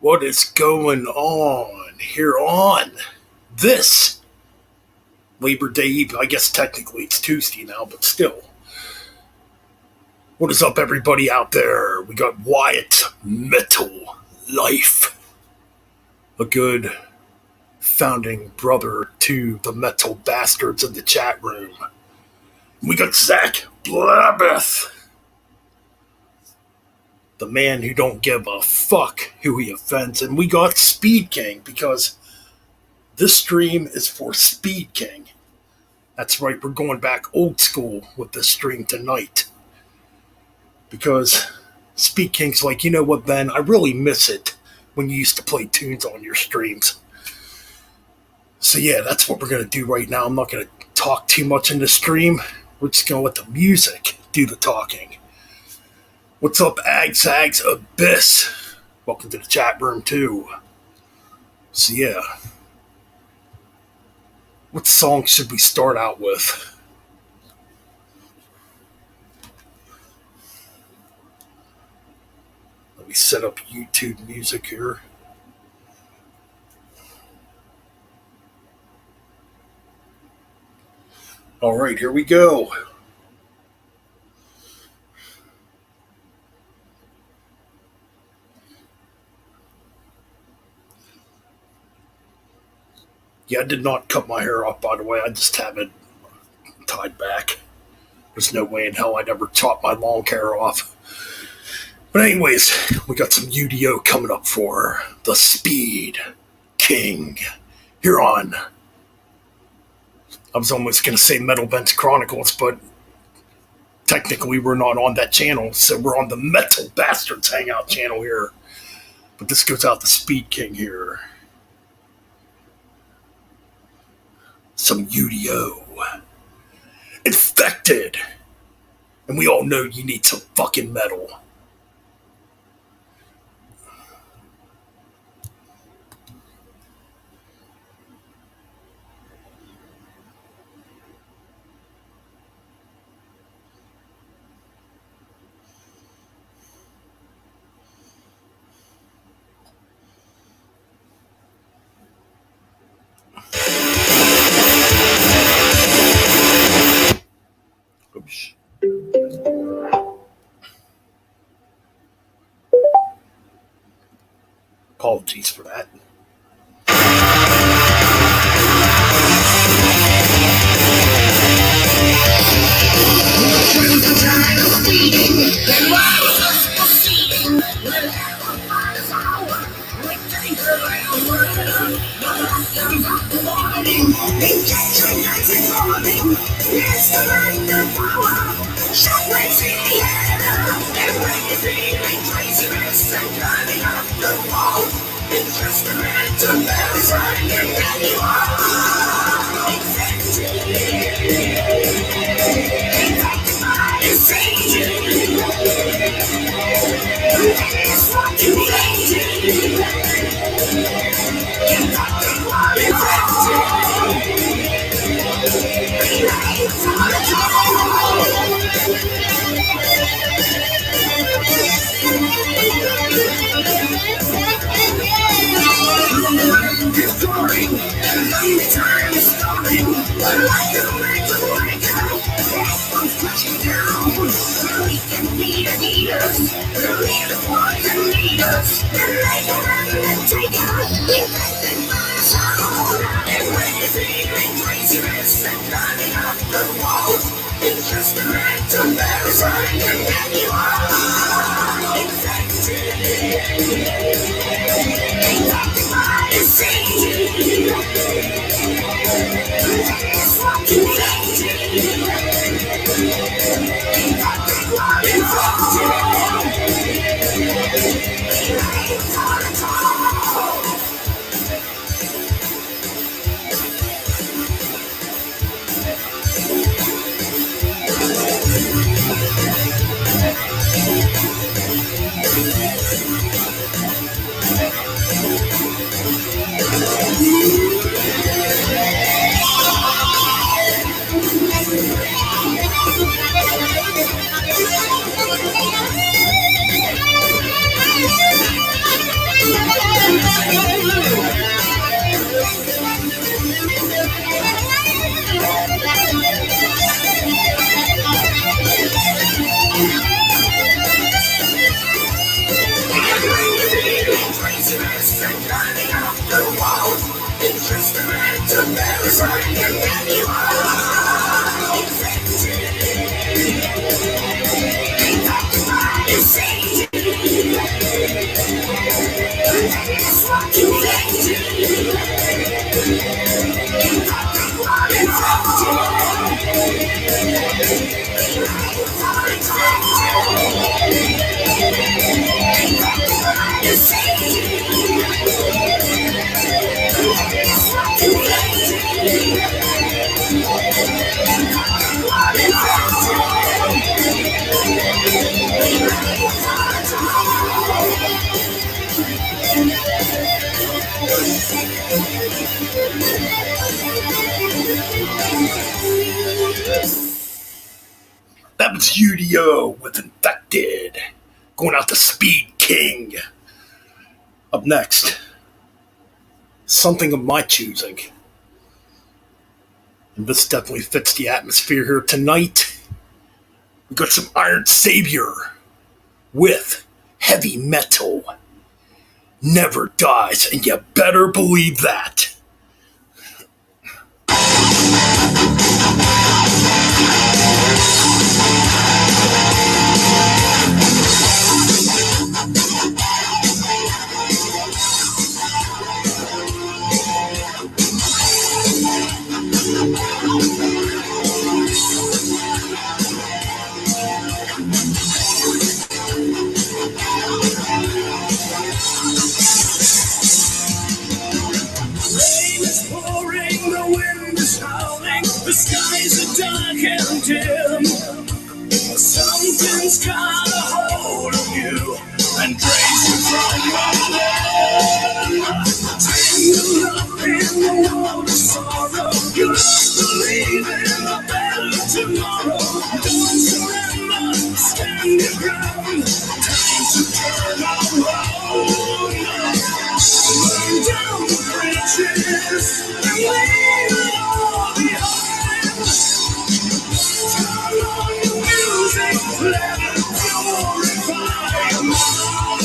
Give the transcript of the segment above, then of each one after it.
What is going on here on this Labor Day Eve? I guess technically it's Tuesday now, but still. What is up, everybody out there? We got Wyatt Metal Life, a good founding brother to the Metal Bastards in the chat room. We got Zach Blabeth, the man who don't give a fuck who he offends, and we got Speed King, because this stream is for Speed King. That's right, we're going back old school with this stream tonight. Because Speed King's like, you know what, Ben, I really miss it when you used to play tunes on your streams. So yeah, that's what we're going to do right now. I'm not going to talk too much in the stream. We're just going to let the music do the talking. What's up, Agsags Abyss? Welcome to the chat room, too. So yeah. What song should we start out with? Let me set up YouTube music here. All right, here we go. Yeah, I did not cut my hair off, by the way. I just have it tied back. There's no way in hell I'd ever chop my long hair off. But anyways, we got some UDO coming up for the Speed King here on. I was almost going to say Metal Bench Chronicles, but technically we're not on that channel, so we're on the Metal Bastards Hangout channel here. But this goes out to Speed King here. Some UDO. Infected. And we all know you need some fucking metal. Oops. Apologies for that. that was UDO with Infected. Going out to Speed King. Up next, something of my choosing. And this definitely fits the atmosphere here tonight. We got some Iron Savior with Heavy Metal. Never dies, and you better believe that. The skies are dark and dim. Something's got a hold of you and drains you from within. Tangled up in the world of sorrow, you must believe in a better tomorrow. Don't surrender, stand your ground. Time to turn around. Burn down the bridges and leave it all behind. Turn on the music, let it glorify your mind.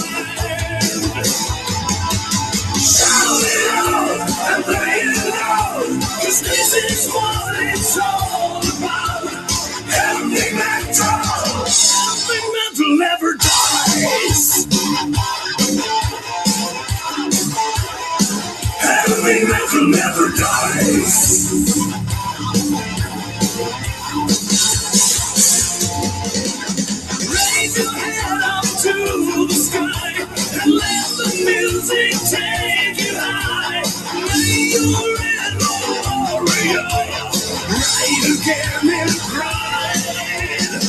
Shout it out and play it loud, 'cause this is what it's all about. Heavy metal, heavy metal never dies. Heavy metal never dies. Raise your head up to the sky and let the music take you high. May your red warrior ride again in pride.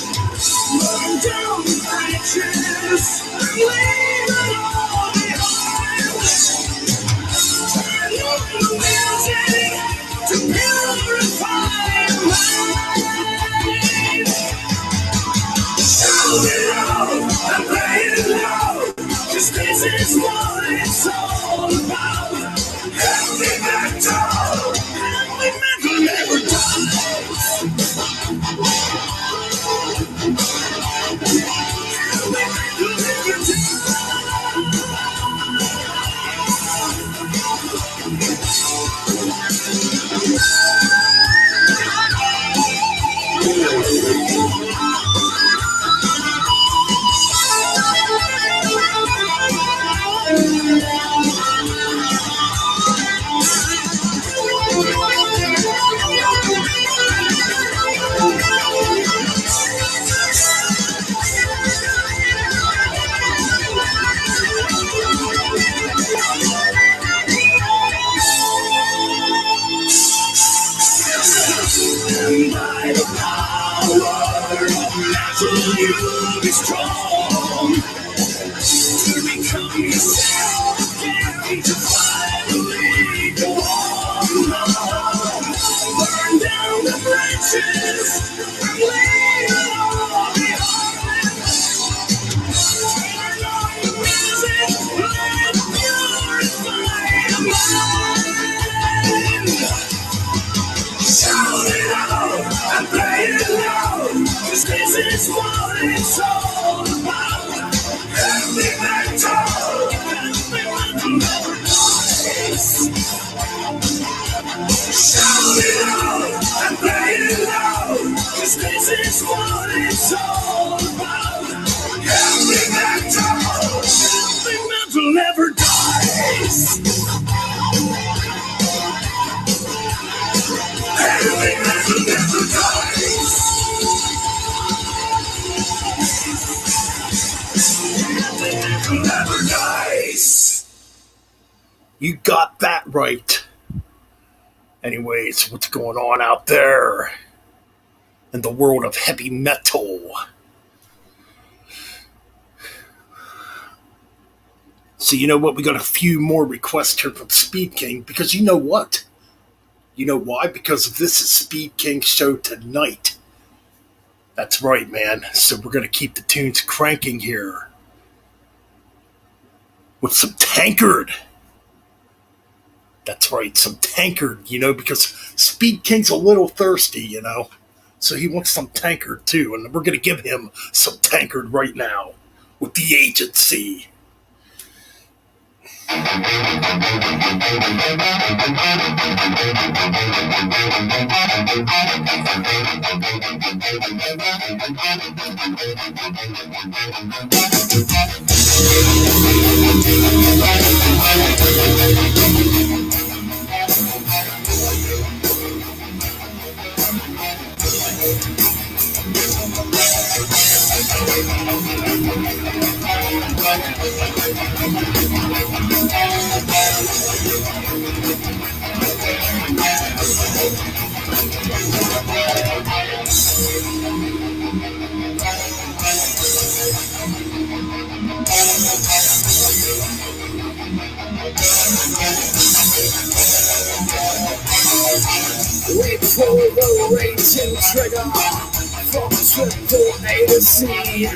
Burn down the bridges and leave it all behind. Turn on the music to purify your mind. Shout it out and play it loud, 'cause this is what it's all about. Heavy metal never dies. Heavy metal never and by the power of metal you'll be strong to become yourself again, to finally go on. Burn down the branches and leave it all behind. Turn on the music, let it purify your mind. Shout it out and play it loud, 'cause this is what it's all about. Heavy metal never dies. Shout it out and play it loud, 'cause this is what it's all about. Heavy metal never dies. Heavy metal never dies. Heavy metal never dies. You got that right. Anyways, what's going on out there in the world of heavy metal? So you know what? We got a few more requests here from Speed King, because you know what? You know why? Because this is Speed King's show tonight. That's right, man. So we're going to keep the tunes cranking here with some Tankard. That's right, some Tankard, because Speed King's a little thirsty. So he wants some Tankard too, and we're going to give him some Tankard right now with the agency. We pull the raging trigger from triple A to C.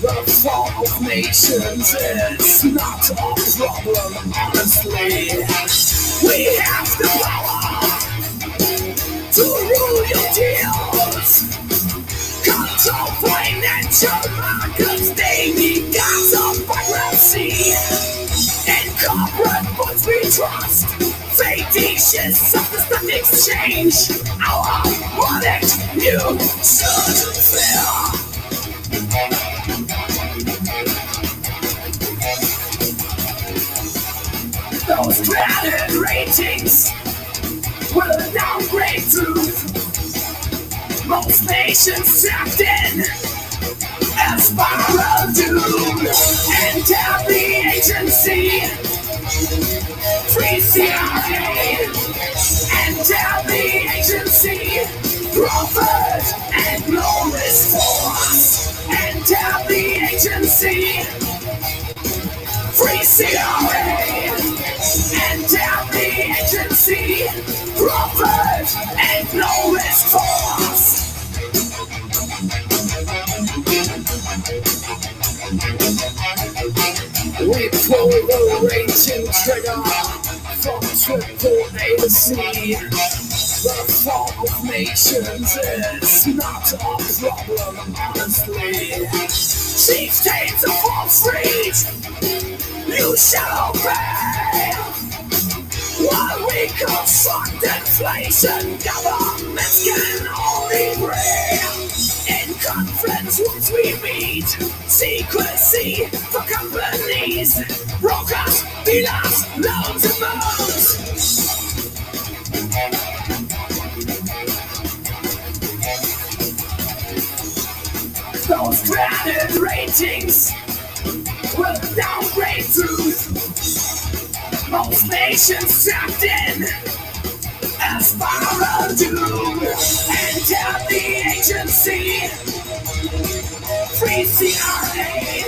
The fall of nations is not a problem, honestly. We have the power to rule your deals. Control financial markets, they need God's of bankruptcy. In corporate funds we trust, fictitious of the stock exchange. Our product you should fear. Those credit ratings will downgrade truth. Most nations trapped in a spiral doom. Enter the agency. Free CIA. Enter the agency. Profit and no risk for us. Enter the agency. Free CIA. Enter the agency. Profit and no risk for us. We pull the raging trigger from triple A to C. The fall of nations is not a problem, honestly. Chieftains of Wall Street, you shall obey. While we construct inflation, governments can only pray. In conference once we meet, secrecy for companies, brokers, dealers, loans and loans. Those credit ratings will downgrade truth. Most nations trapped in a spiral doom. Enter the agency. Free CIA.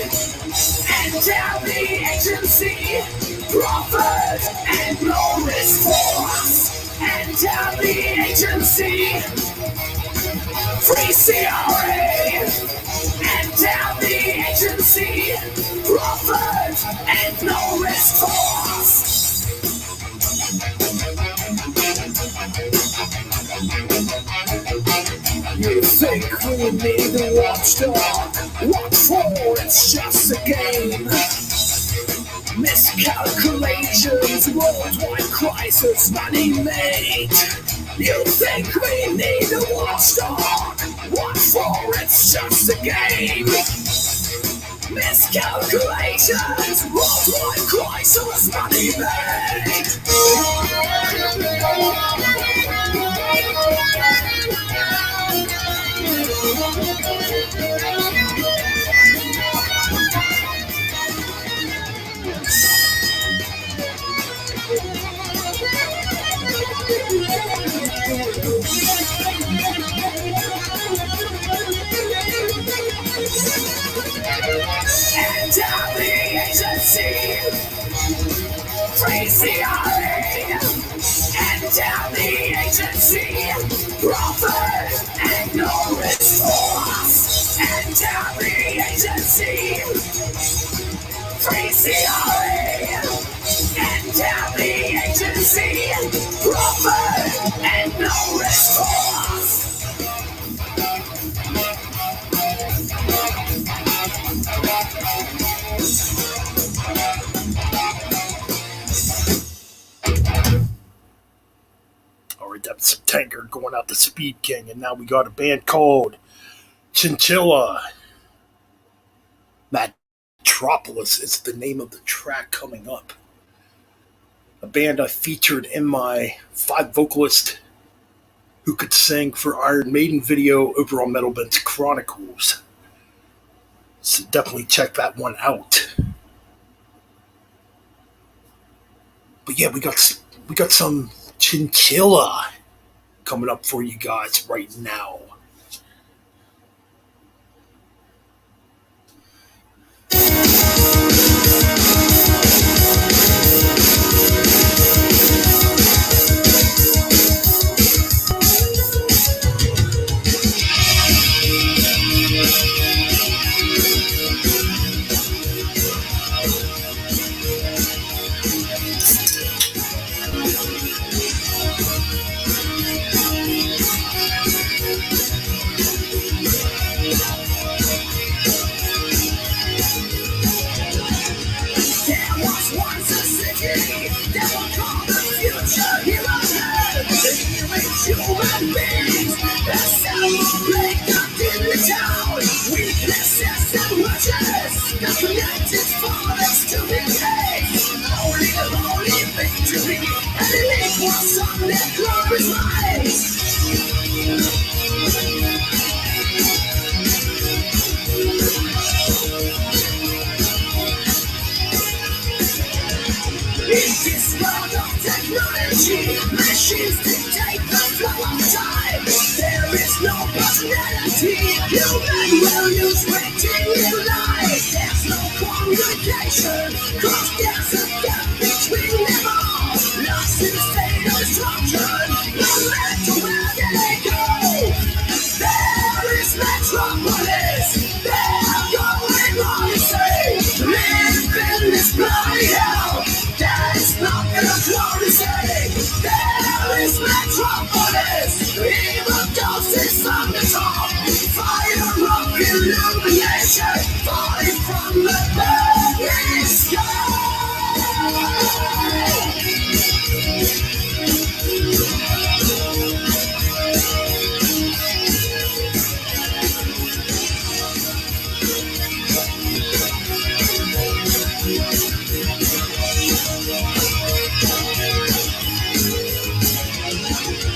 Enter the agency. Profit and no risk for us. Enter the agency. Free CIA. Enter the agency. Profit and no risk for us. You think we need a watchdog? What for? It's just a game. Miscalculations, worldwide crisis, money made. You think we need a watchdog? What for? It's just a game. Miscalculations, worldwide crisis, money made. Enter the agency. Free CIA. Enter the agency. Profit and no risk for CRA and down the agency, proper and no response. Alright, that's Tankard going out to Speed King, and now we got a band called Chinchilla. Metropolis is the name of the track coming up. A band I featured in my 5 vocalist who could sing for Iron Maiden video over on Metal Bench Chronicles. So definitely check that one out. But yeah, we got some Chinchilla coming up for you guys right now. There was once a city that would call the future heroes. The healing human beings that celebrate God in the town. Weaknesses and riches that connected fathers to the case. Holy victory, and the lake was on their glory's rise. In this world of technology, machines dictate the flow of time. There is no personality, human values waiting in line. There's no communication, cause there's a gap between them all. Lost in a state of destruction, no matter where they go. There is Metropolis, they're going on to say, live in this bloody hell. There's nothing to glory say. There is Metropolis, evil ghosts on the top. Fire up illumination, falling from the burning sky.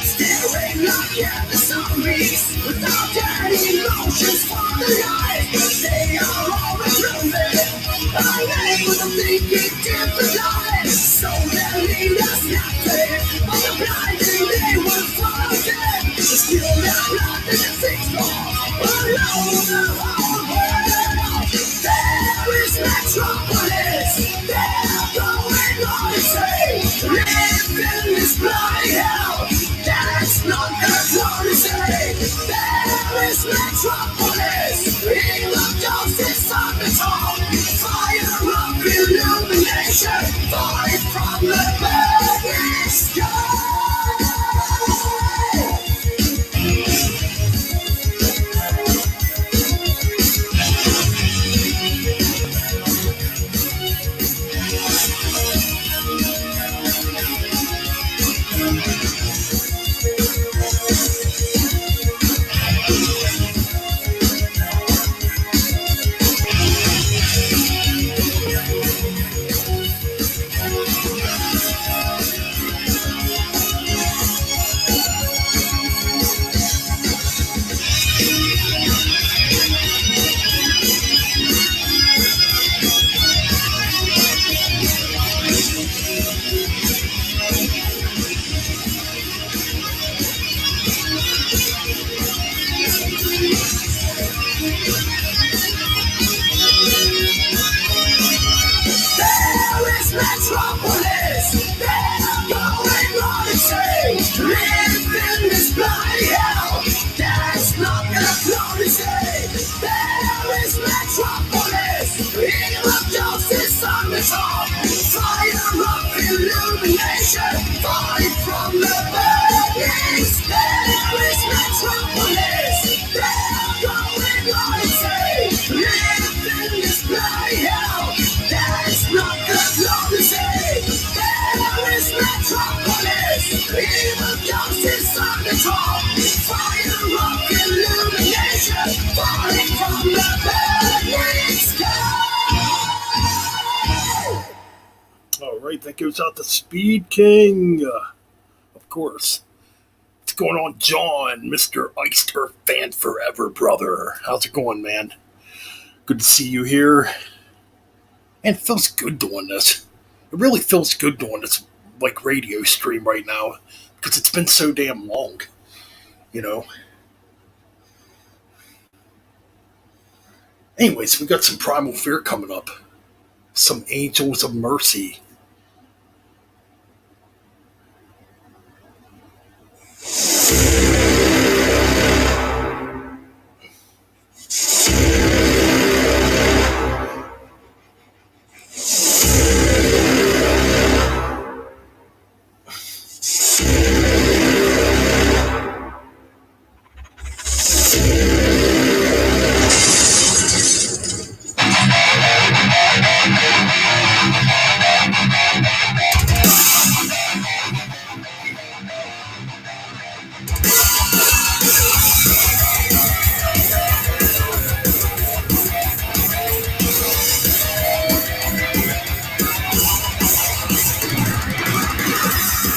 Staring like at the zombies without any emotions for the life. They are all retruded, unable to think in different lives. So they lead us nothing but the blinding they will follow them. Still their blood in the sixth floor, alone the whole world. There is Metropolis, they're going on to say, live in this bloody hell. That's not the glory say. There is Metropolis, evil ghosts on the top. Fire up illumination, falling from the burning sky. metropolis. They're going on and say, live in this bloody hell. That's not the law to say. There is metropolis. Evil ghost is on the top. Fire of illumination falling from the burning sky. All right, that goes out to Speed King. Of course. What's going on, John, Mr. Iced Earth fan forever, brother? How's it going, man? Good to see you here. And it feels good doing this. It really feels good doing this, like, radio stream right now. Because it's been so damn long. You know? Anyways, we got some Primal Fear coming up. Some Angels of Mercy.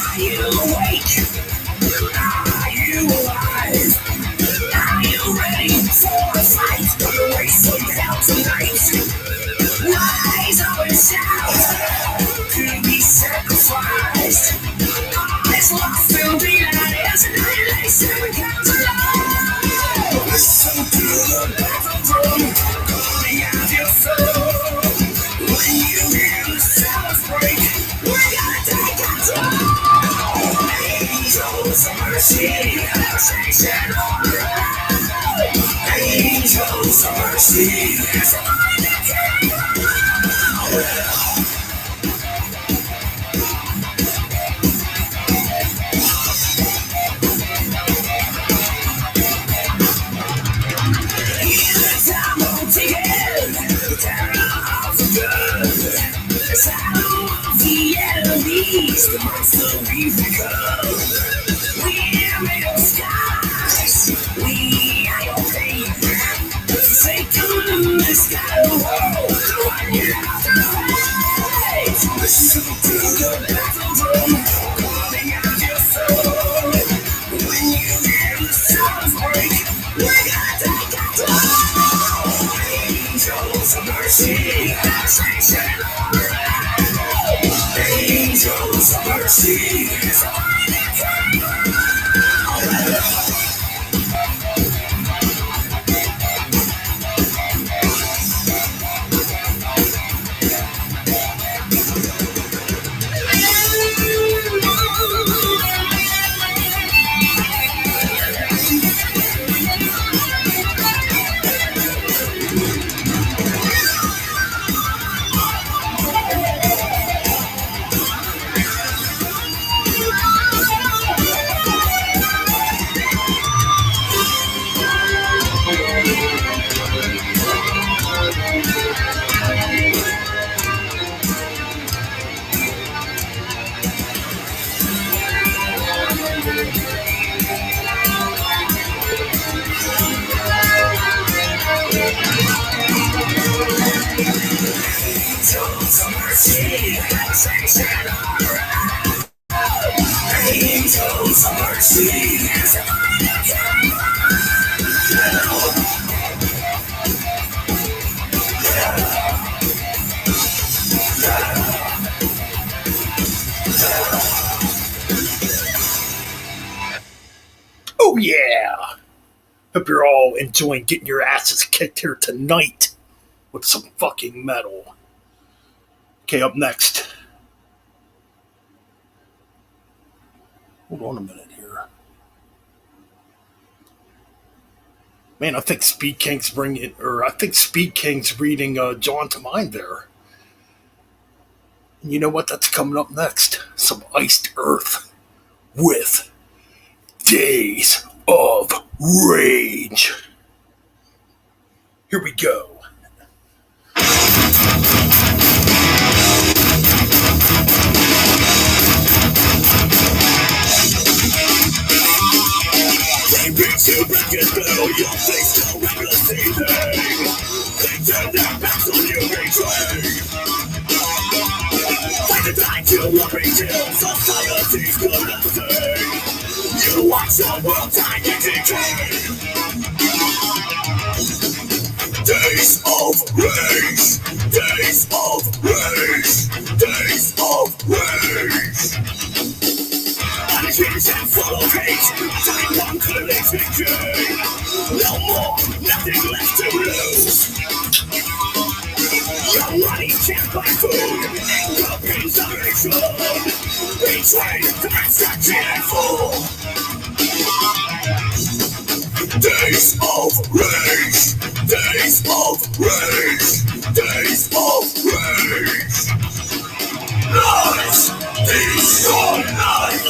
Are you awake? Are you alive? Are you ready for a fight? The race of hell tonight. Rise up and shout to be sacrificed. All is lost in the eyes and annihilation comes alive. Listen to the battle drum calling out your soul. When you hear the sounds break, we're gonna take control. Angels of mercy, station on the road. Angels of mercy, there's a mind that can in the time of the end, the terror of the good, the shadow of the enemies, the monster we become. We're made of skies, we are your pain. Satan, this kind of world, the one you have to fight. Listen to the battle drum, calling out your soul. When you hear the sounds break, we're gonna take control. Angels of mercy, station on the road. Angels of mercy, there's a mind that can Angels of mercy, station on the road. Angels of mercy, there's a mind that Oh yeah! Hope you're all enjoying getting your asses kicked here tonight with some fucking metal. Okay, up next. Hold on a minute here. Man, I think Speed King's reading John to Mind there. And you know what? That's coming up next. Some Iced Earth with Days of Rage. Here we go. They beat you back and blow your face no reckless evening. They turn their backs on you, betray. Fight to die till worry till society's collapsing. You watch your world die in decay. Days of rage, days of rage, days of rage. Attitudes and full of hate, time one clearly decay. No more, nothing left to lose. Your money can't buy food, anger pains aggression. Betrayed, destruction and fall. Days of rage, days of rage, days of rage. Lies, these your life.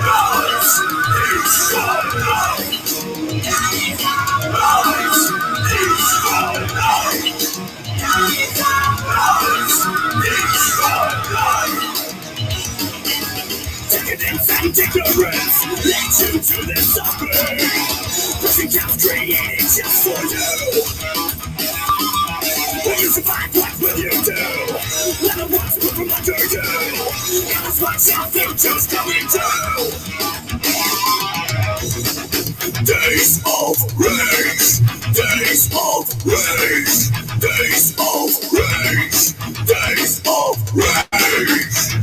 Lies, these your life. Lies, these your life. Lies, these your life. Decadence and ignorance lead you to this suffering. Pushing counts created just for you. When you survive, what will you do? Let the ones put from under you. And that's what your future's coming to. Days of rage, days of rage, days of rage, days of rage.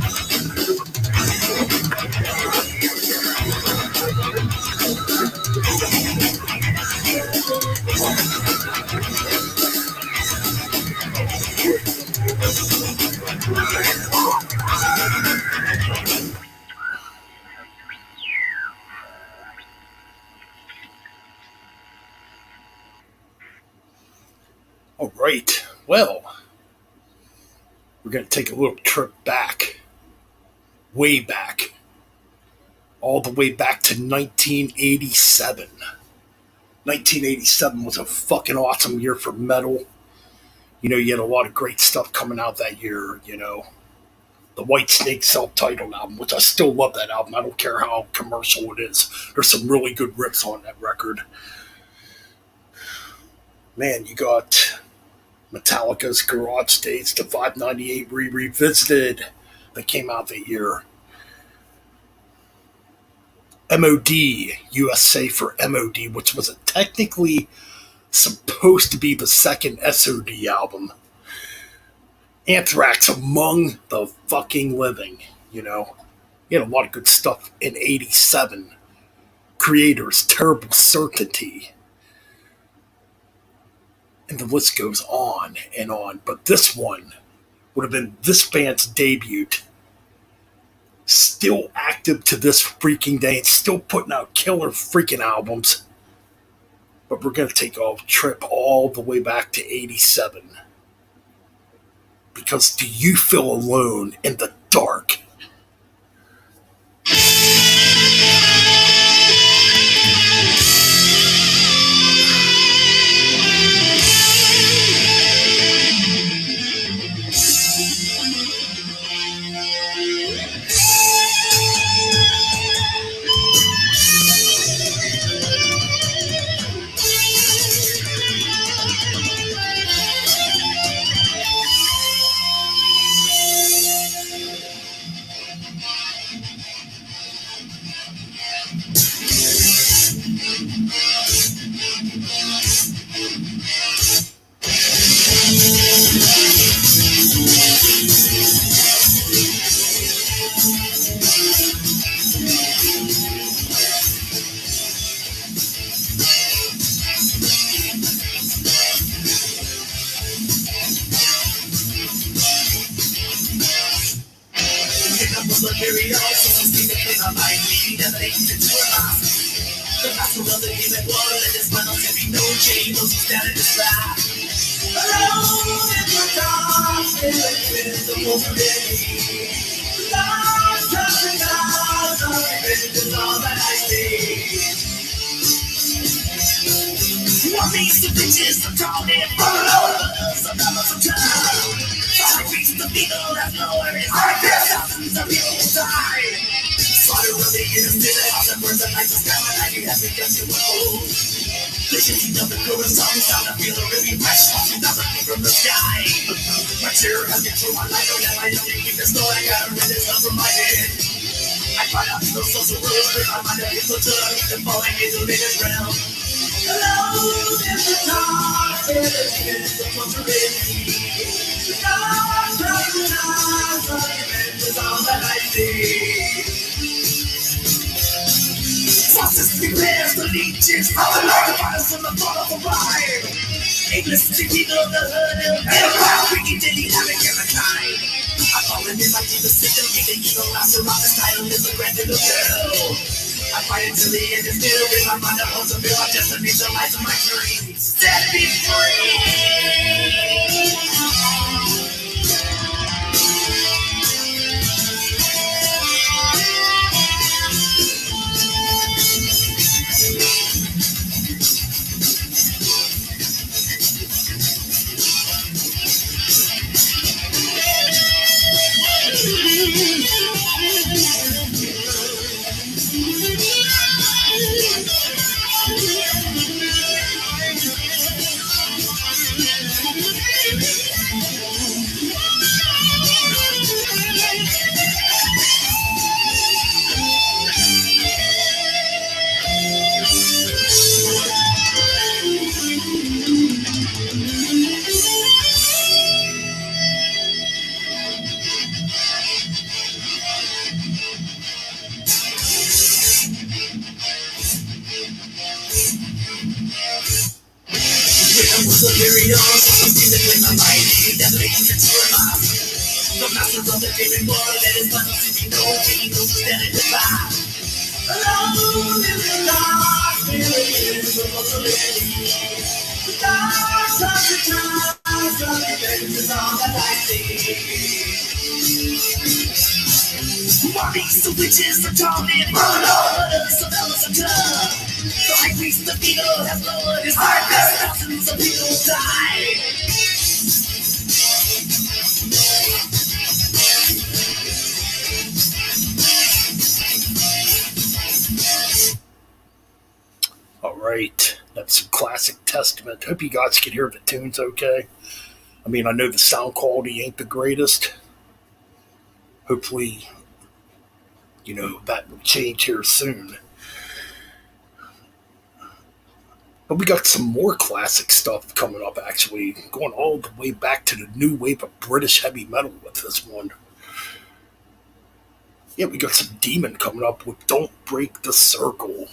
All right. Well, we're going to take a little trip back. Way back. All the way back to 1987. 1987 was a fucking awesome year for metal. You know, you had a lot of great stuff coming out that year, you know. The Whitesnake self-titled album, which I still love that album. I don't care how commercial it is. There's some really good riffs on that record. Man, you got Metallica's Garage Stage to 598 Revisited that came out that year. MOD, USA for MOD, which was technically supposed to be the second SOD album. Anthrax, Among the Fucking Living, you know. You had a lot of good stuff in 87. Creators, Terrible Certainty. And the list goes on and on. But this one would have been this band's debut. Still active to this freaking day and still putting out killer freaking albums. But we're going to take a trip all the way back to 87. Because Do You Feel Alone in the Dark? is all that I see. One piece of bitches are called in followers of numbers of time. Five pieces of people have nowhere is like this. Thousands of people die. Slaughter of the innocent, all the birds that like the sky when I can have begun to roll. Visions of the chorus songs down to feel the really fresh walking down the from the sky. My terror has controlled my life, don't let my own keep the snow. I got a red is over my head. I find out the social rules with my mind of people till I meet them falling into the ground. Alone in the dark, in the possibility. The dark of the night, is all that I see. Sauces, the bears, the leeches, all the Lord of us from the bottom of the ride. Aimless to people of the hood, and around wicked daily havoc every kind. I've fallen in my deepest system, the evil laughter on the title is the grand little girl. I fight until the end is still with my mind that holds a bill. I just need the lights of my dreams. Set me free. The very dawn, so seem to claim my mind. Definitely into a mouth. The master of the demon world that is but to know, taking no stand in the path. Alone in the dark, feeling the possibility. The dark of the times of the end is all that I see. Bodies of witches are torn in murders of elves and tough. The high priest of evil has lowered his heart as thousands of people die. All right, that's some classic Testament. Hope you guys can hear the tunes okay. I mean, I know the sound quality ain't the greatest. Hopefully, that will change here soon. But we got some more classic stuff coming up, actually, going all the way back to the new wave of British heavy metal with this one. Yeah, we got some Demon coming up with Don't Break the Circle.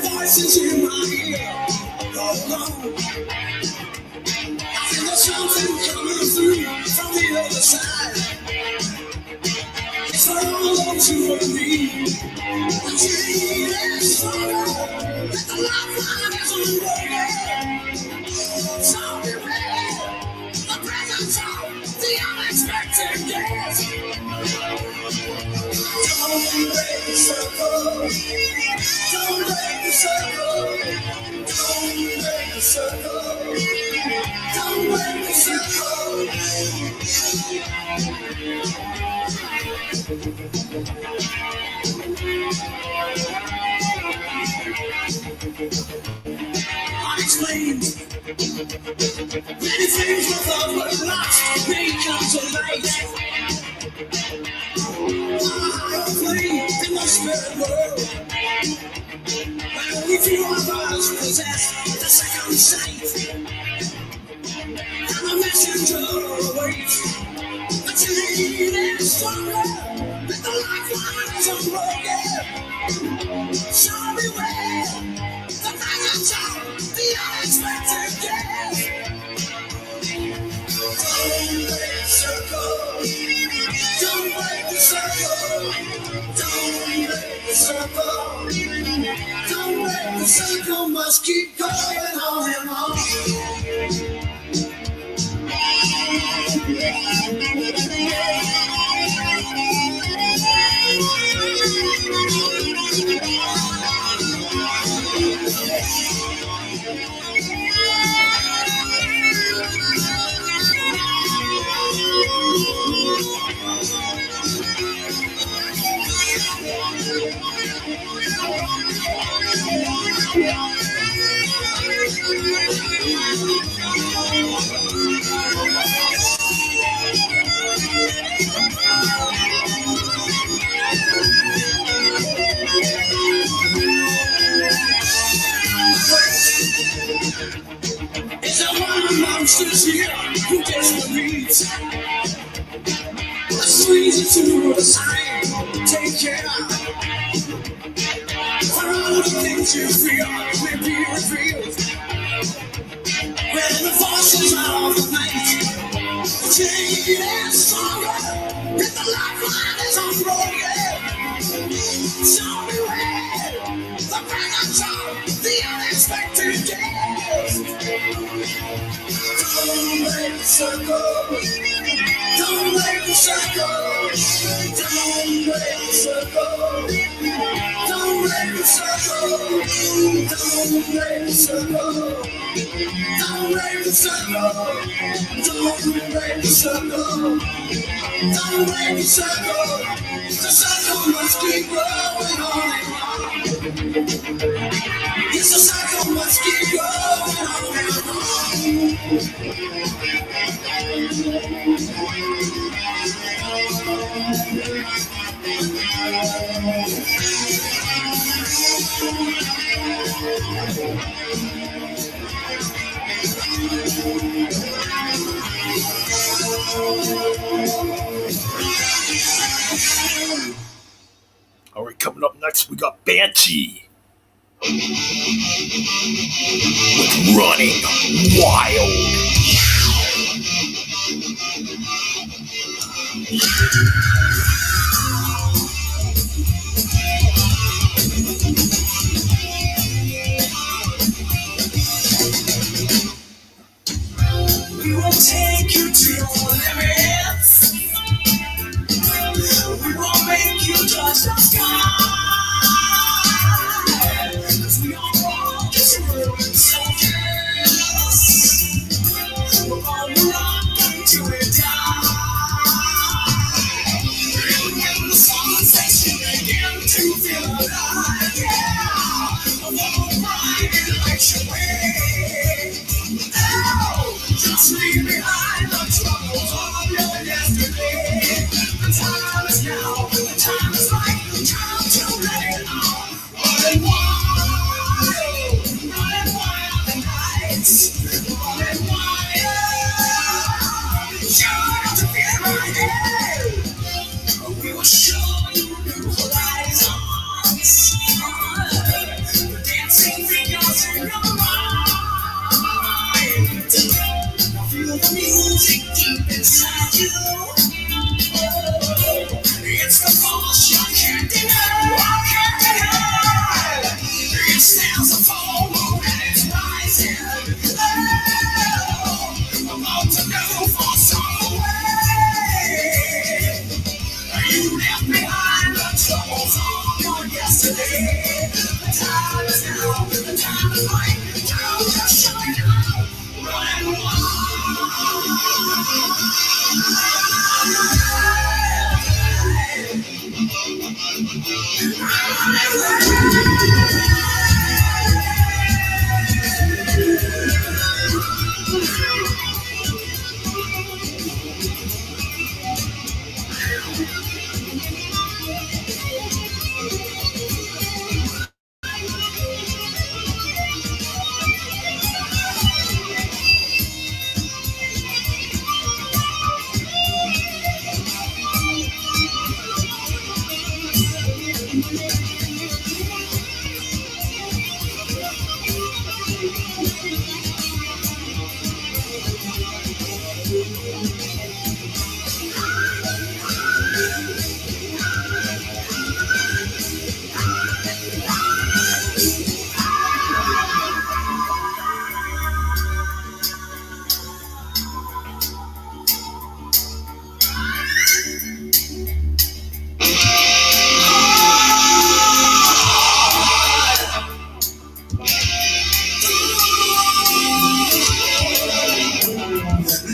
Voices in my ear, hold on. I feel something coming through from the other side. It's all up to me. The dream is stronger. The lifeline is unbroken. So beware the presence of the unexpected guest. Don't break the circle. Don't break the circle. Don't break the circle. Don't break the circle. Unexplained. Many things we thought were lost may come to light. Higher plane in the spirit world, where only few of us possess the second sight. And the messenger awaits. The chain is stronger, but the lifeline is unbroken. Show me where the maggots are, the unexpected guest. Don't break the circle. Don't break the circle. Don't break the circle. Don't break the circle. Must keep going on and on. Is there one monsters here who desperately needs a squeeze to the side? Take care. For all the things you feel may be revealed. When the forces of the night, the chain is stronger, and the lifeline is unbroken. Show me where the package of the unexpected guest. Don't break the circle. Don't break the circle. Don't break the circle. Don't break the circle. Don't break the circle. Don't break the circle. Don't break the circle. Don't break the circle. The circle must keep growing on and on. Yes, the circle must keep growing on and on. All right, coming up next, we got Banshee with Running Wild. We will take you to your limits. We will make you touch the sky. 'Cause we are all just ruined soldiers. We're gonna rock until we die. And when the sun sets, you begin to feel alive. Yeah, the whole ride and light your way. Oh, just leave behind the troubles of your yesterday. The time is now, the time is right, time to let it on. Running wild the nights, running wild. You have to feel my head. We will show you new horizons. The dancing fingers in your mind. Feel the music deep inside you. Oh, it's the force you can't deny. Can't deny. It's there's a full moon and it's rising. Oh, about to go for some way. You left behind the troubles of your yesterday. The time is now, the time is right. Time to shine out. Running wild.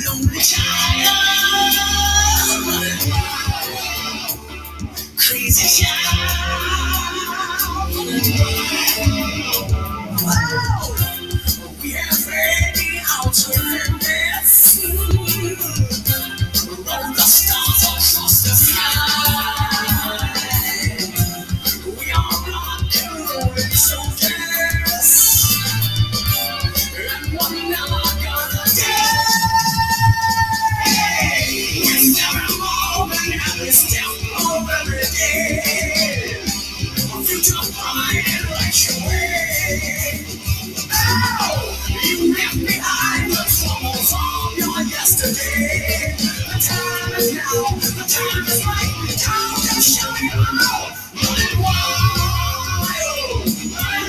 Lonely child, crazy child. We have ready alternatives. Roll the stars across the sky. We are rock and rolling soldiers, and one never gonna die. We never move and every step of every day. Our future bright and light your way. You left behind the troubles of your yesterday. The time is now, the time is right. Time to shine out. Running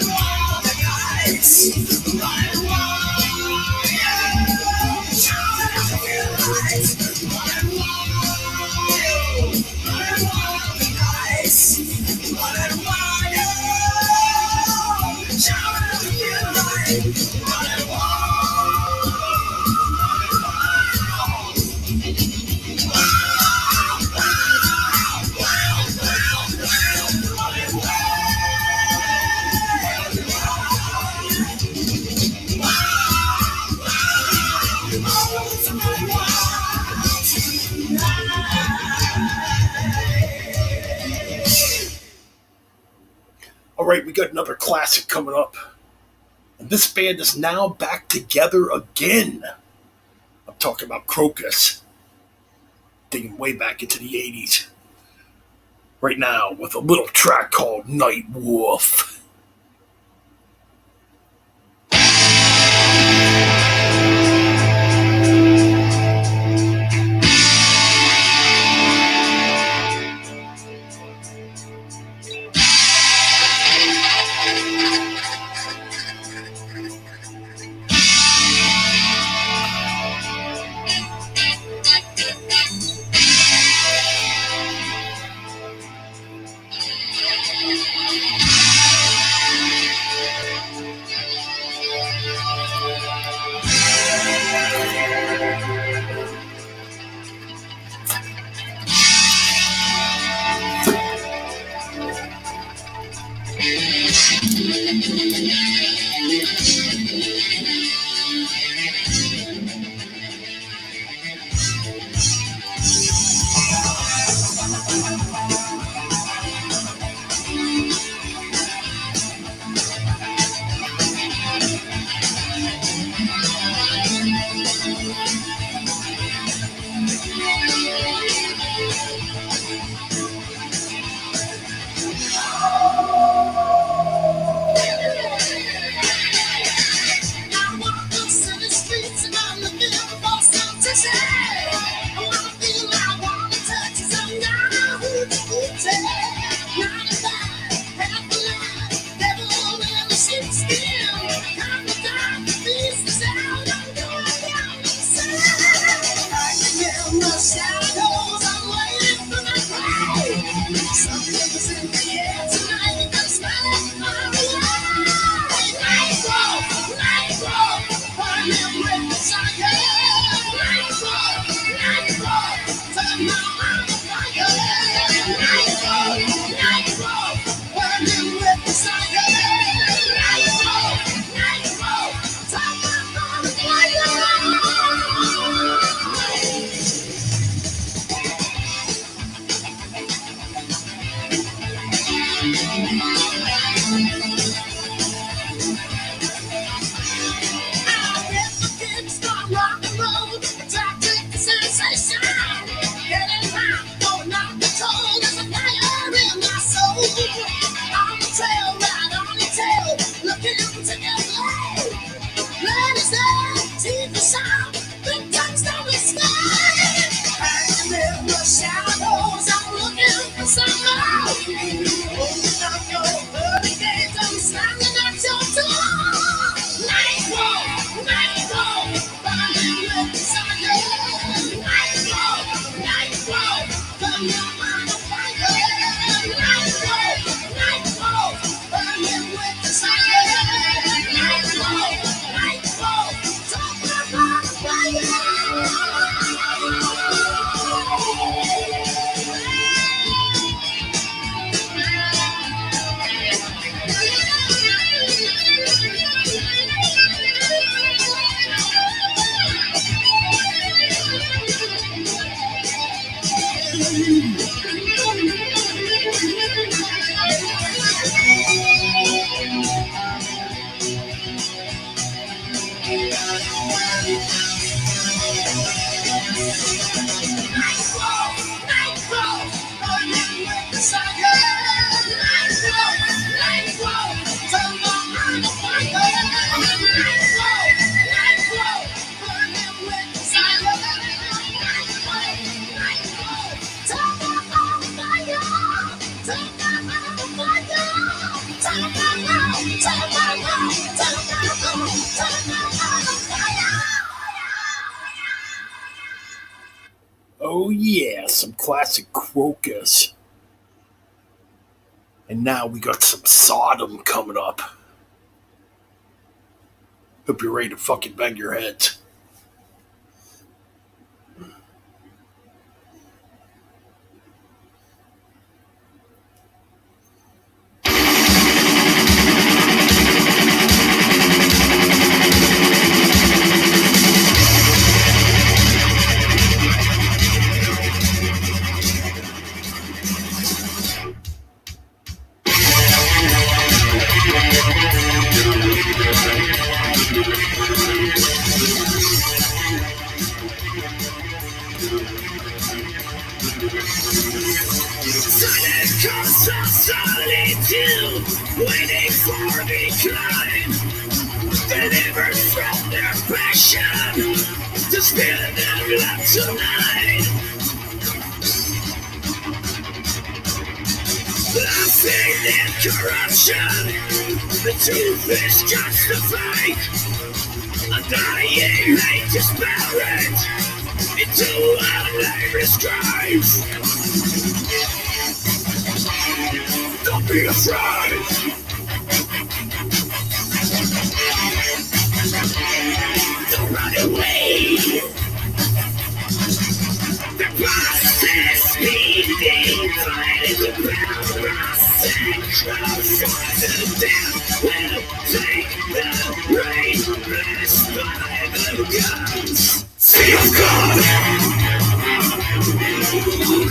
wild the nights. Running wild, yeah. Shouting out the lights. Running wild the nights. Running wild, yeah. Shouting out the lights. Running All right, we got another classic coming up. And this band is now back together again. I'm talking about Crocus, digging way back into the 80s. Right now, with a little track called Night Wolf. Let us know, see the sound, the touch of the sky. I live the shadows, I'm looking for some more. Open up your pearly gates, I'm standing at your door. Nightfall, burning with desire. Nightfall, come on fire. Nightfall, burning with desire. Nightfall, talking about Nightfall, burning with desire. Nightfall, turn on the fire. Nightfall, burning with desire. Nightfall, turn on the fire. Turn on the fire. Turn on the fire. Oh yeah, some classic Crocus. And now we got some Sodom coming up. Hope you're ready to fucking bang your heads. Sudden cost of solitude, waiting for decline. Delivered from their passion, to spill their blood tonight. Laughing in corruption, the truth is just a fake. A dying hate is buried into a nameless grave. Don't be afraid. Don't run away. The process being divided. The process of death will take the rain. Blessed by the gods. See of God.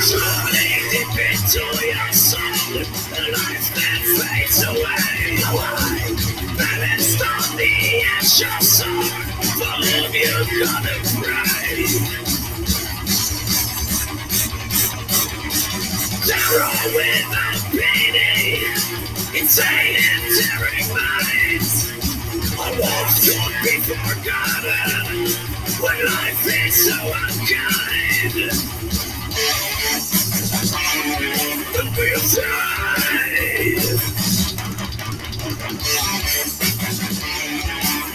Crawling deep into your soul, a life that fades away. Balanced on the edge of sword, for whom you gotta pray. Terror without pity, insane and tearing minds. A wolf could be forgotten when life is so unkind. Don't be afraid.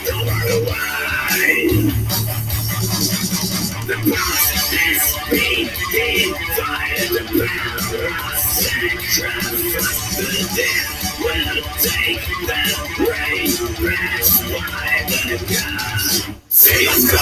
Don't run away. The past is being divided. The power of sacrifice. The dead will take the rain. Rest by the gods. See us go.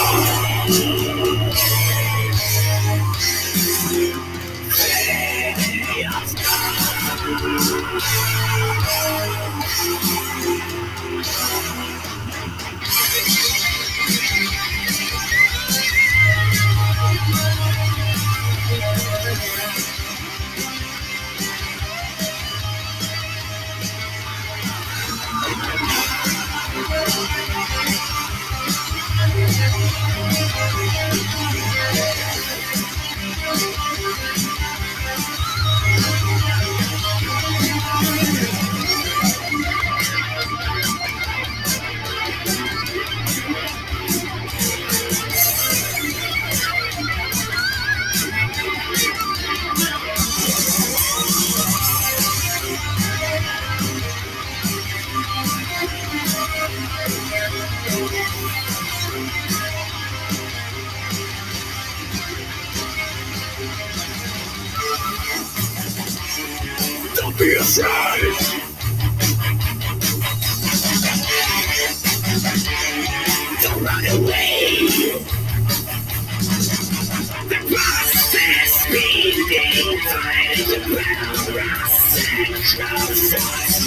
aside. Don't run away. The process speeding by the power of central force.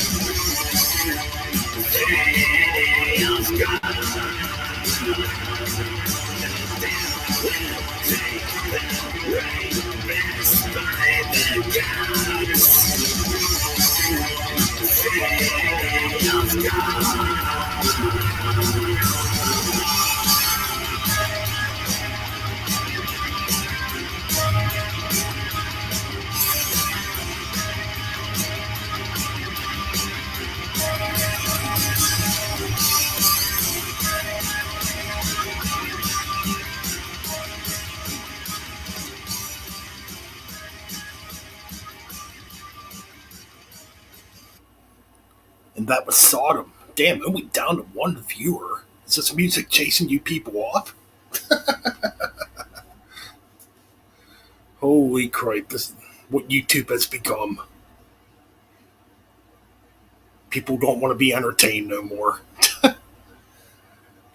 City of God. There will take the rain by the gods. City of God. And that was Sodom. Damn, it went down to one viewer. Is this music chasing you people off? Holy crap, this is what YouTube has become. People don't want to be entertained no more.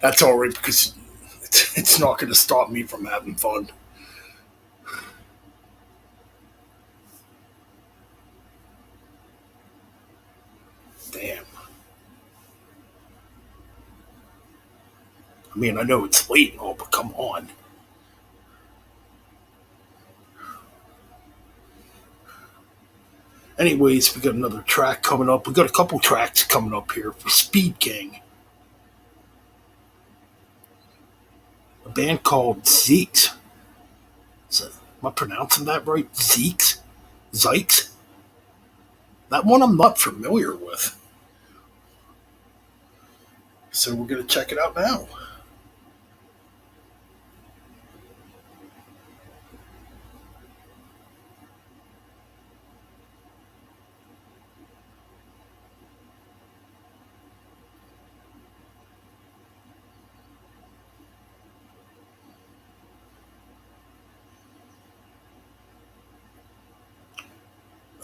That's alright because it's not going to stop me from having fun. Damn. I mean, I know it's late and all, but come on. Anyways, we got another track coming up. We got a couple tracks coming up here for Speed King. A band called Zeeks. Am I pronouncing that right? Zeeks? Zykes? That one I'm not familiar with. So we're going to check it out now.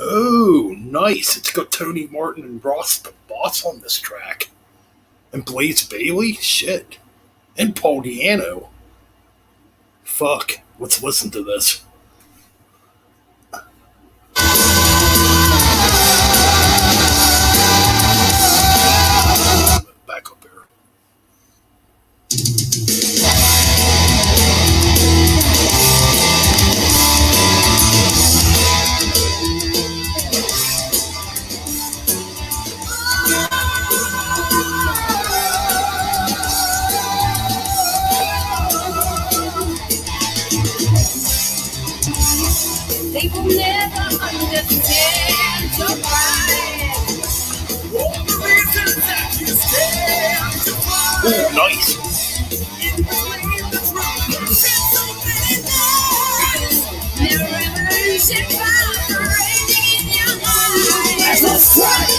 Oh, nice. It's got Tony Martin and Ross the Boss on this track. And Blaze Bailey? Shit. And Paul Diano. Fuck. Let's listen to this. Back up here. They will never understand your pride. All the reasons that you stand to fight. Oh, nice. In between the drums and so many nights. Their revolution vibrating in your mind. Let us fight.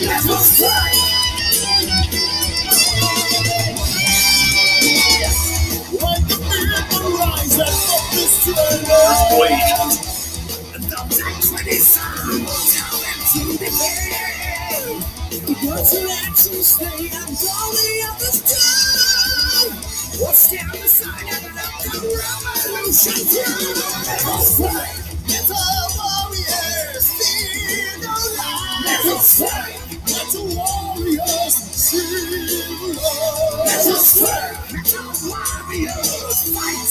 Let us fight. Like the man rise up this train. Blaze. And don't take 20 songs. Tell them to be fair. Words and actions stay and all the others do. We'll stand beside and let the revolution through. Let us fight. Let the warriors feel the light. Let us fight. Let the warriors feel the light. Let us fight. Let the warriors fight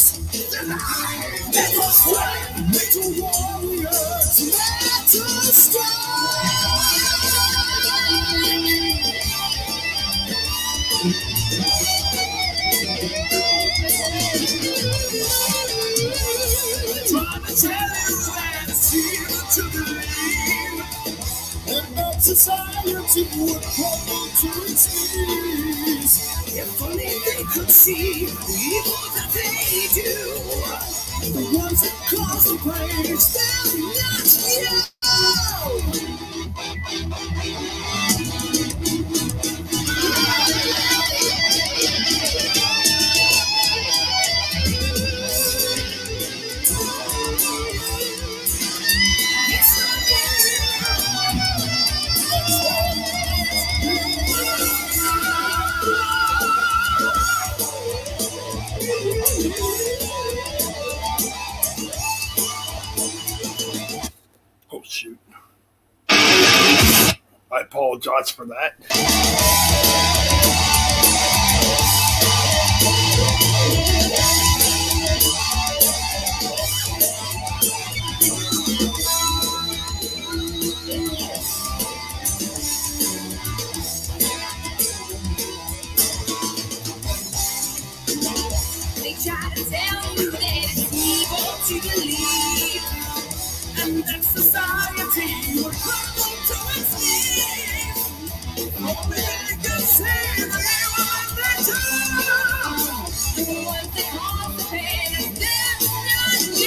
the light. Let us fight. Let the warriors let us trying to tell you that it's here to believe. And that society would crumble to its knees. If only they could see the evil that they do. The ones that cause the pain, they're not you. I apologize for that. They try to tell you that it's evil to believe, and that society will crumble to its knees. Only they can see the evil in their time. The ones that cause the pain is death and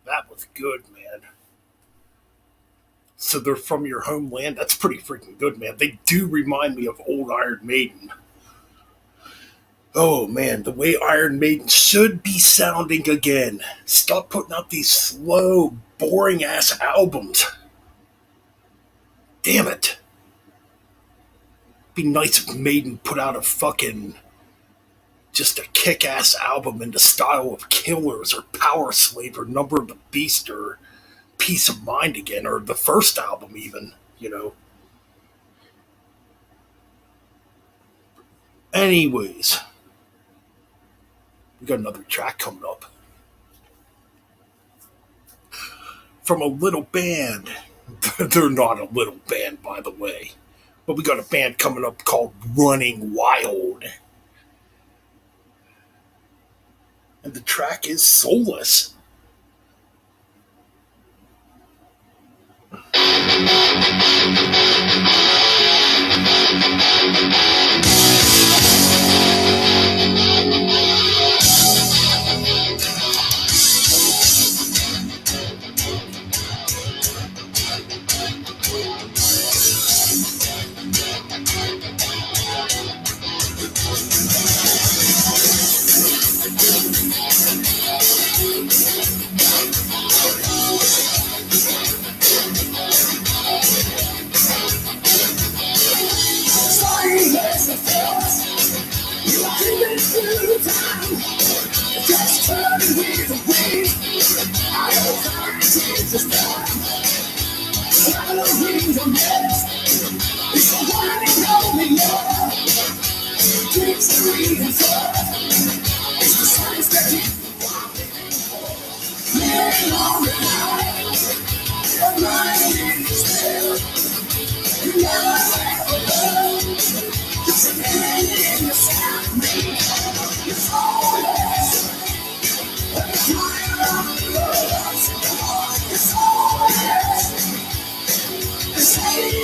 That was good, man. So they're from your homeland? That's pretty freaking good, man. They do remind me of old Iron Maiden. Oh man, the way Iron Maiden should be sounding again. Stop putting out these slow, boring ass albums. Damn it. Be nice if Maiden put out a fucking just a kick ass album in the style of Killers or Power Slave or Number of the Beast or Peace of Mind again, or the first album even, you know. Anyways, we got another track coming up from a little band. They're not a little band, by the way, but we got a band coming up called Running Wild. And the track is Soulless. Say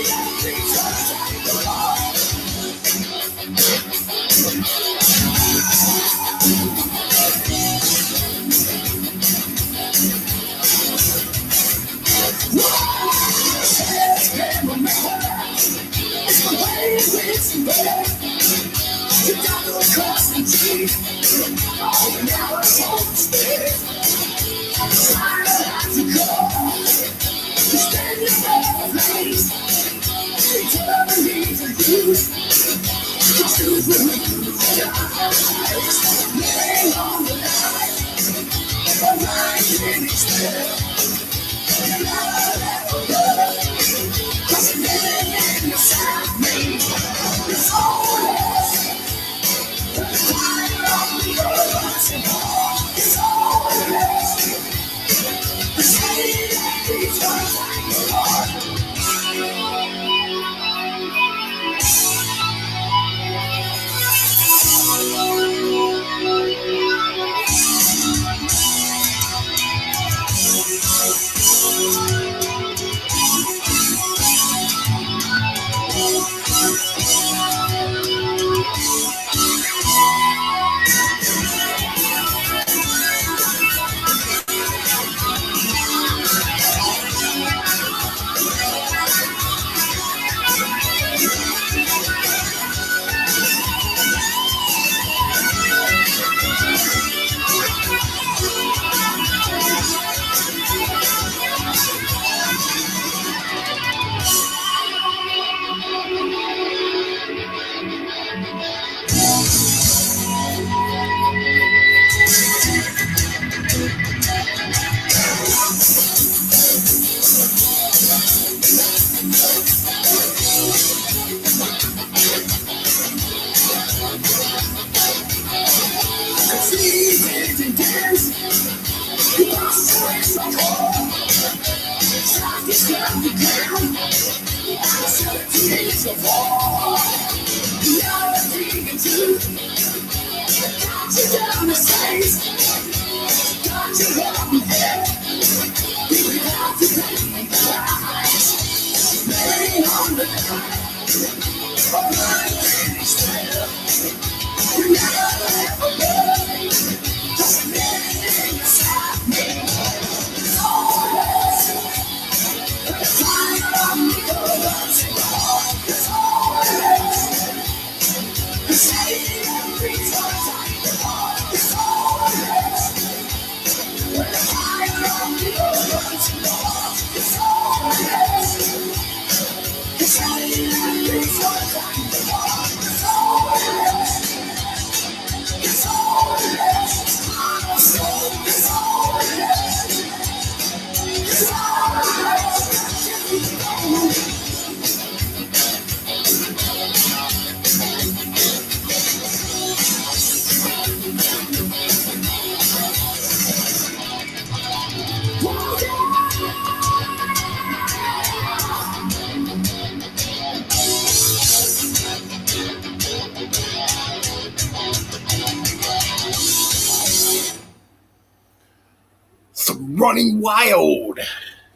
Some Running Wild.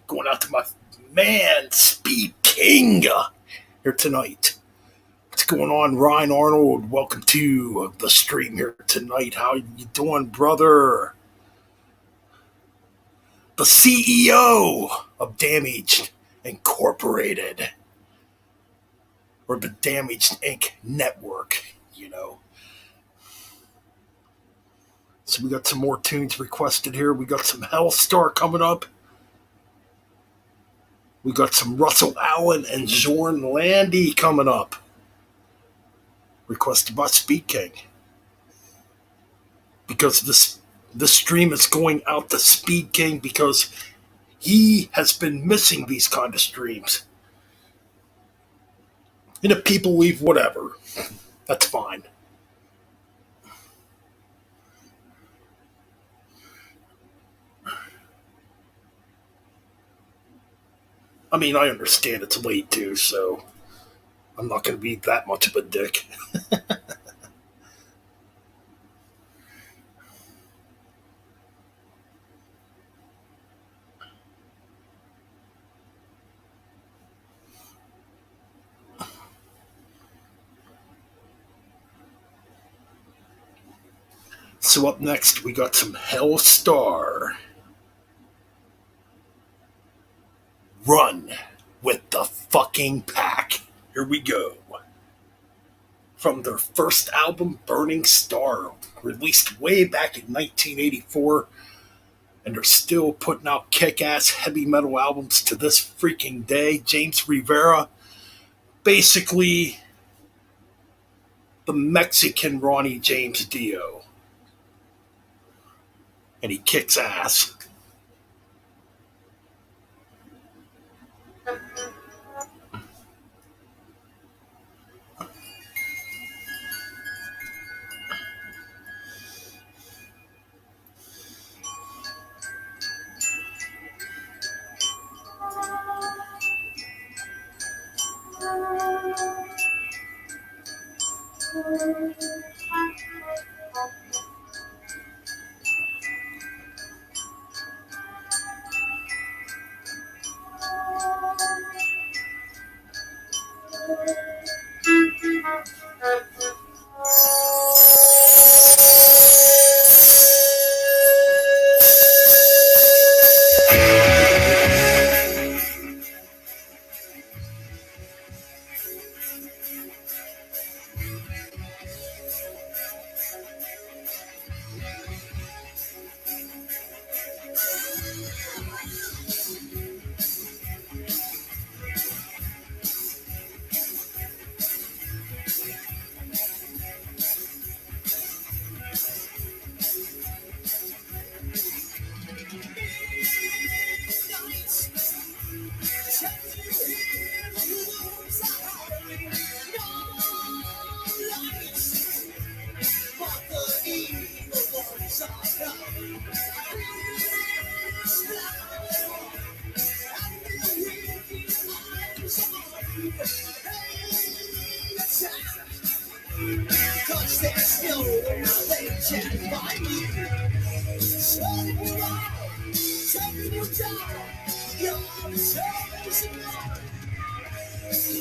Going out to my man, Speed King, here tonight. What's going on, Ryan Arnold? Welcome to the stream here tonight. How you doing, brother? The CEO of Damaged Incorporated, or the Damaged Inc. Network, you know. So we got some more tunes requested here. We got some Hellstar coming up. We got some Russell Allen and Zorn Landy coming up. Requested by Speed King. Because this stream is going out to Speed King because he has been missing these kind of streams. And if people leave, whatever. That's fine. I mean, I understand it's late too, so I'm not going to be that much of a dick. So up next, we got some Hellstar. Run with the fucking pack. Here we go. From their first album, Burning Star, released way back in 1984, and they're still putting out kick-ass heavy metal albums to this freaking day. James Rivera, basically the Mexican Ronnie James Dio. And he kicks ass. Cause there's no way they can find you. Shutting you out, taking you down. You're the chosen one.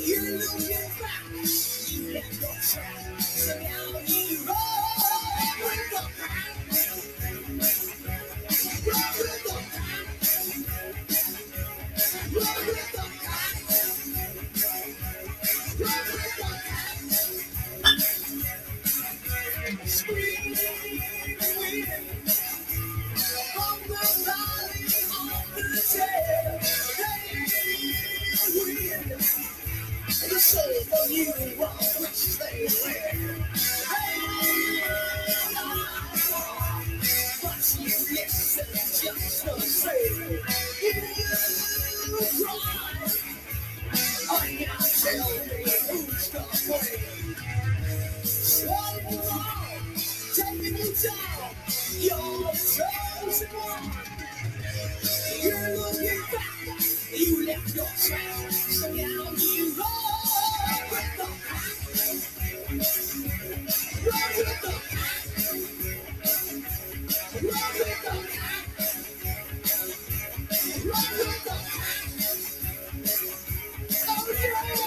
You're looking back, you left your track. So now you roll with the pack. Roll with the pack. Roll with the pack. Roll with the pack. Screaming from the valley of the dead, they win the soul for you on which they live. But you listen just the same. You cry. I now tell me who's the blame. Swallowing along, taking you down. You're the chosen one. You're looking back, you left your track. So now you roll with the pack. Roll with the pack. Roll with the pack. Roll with the pack. Oh yeah.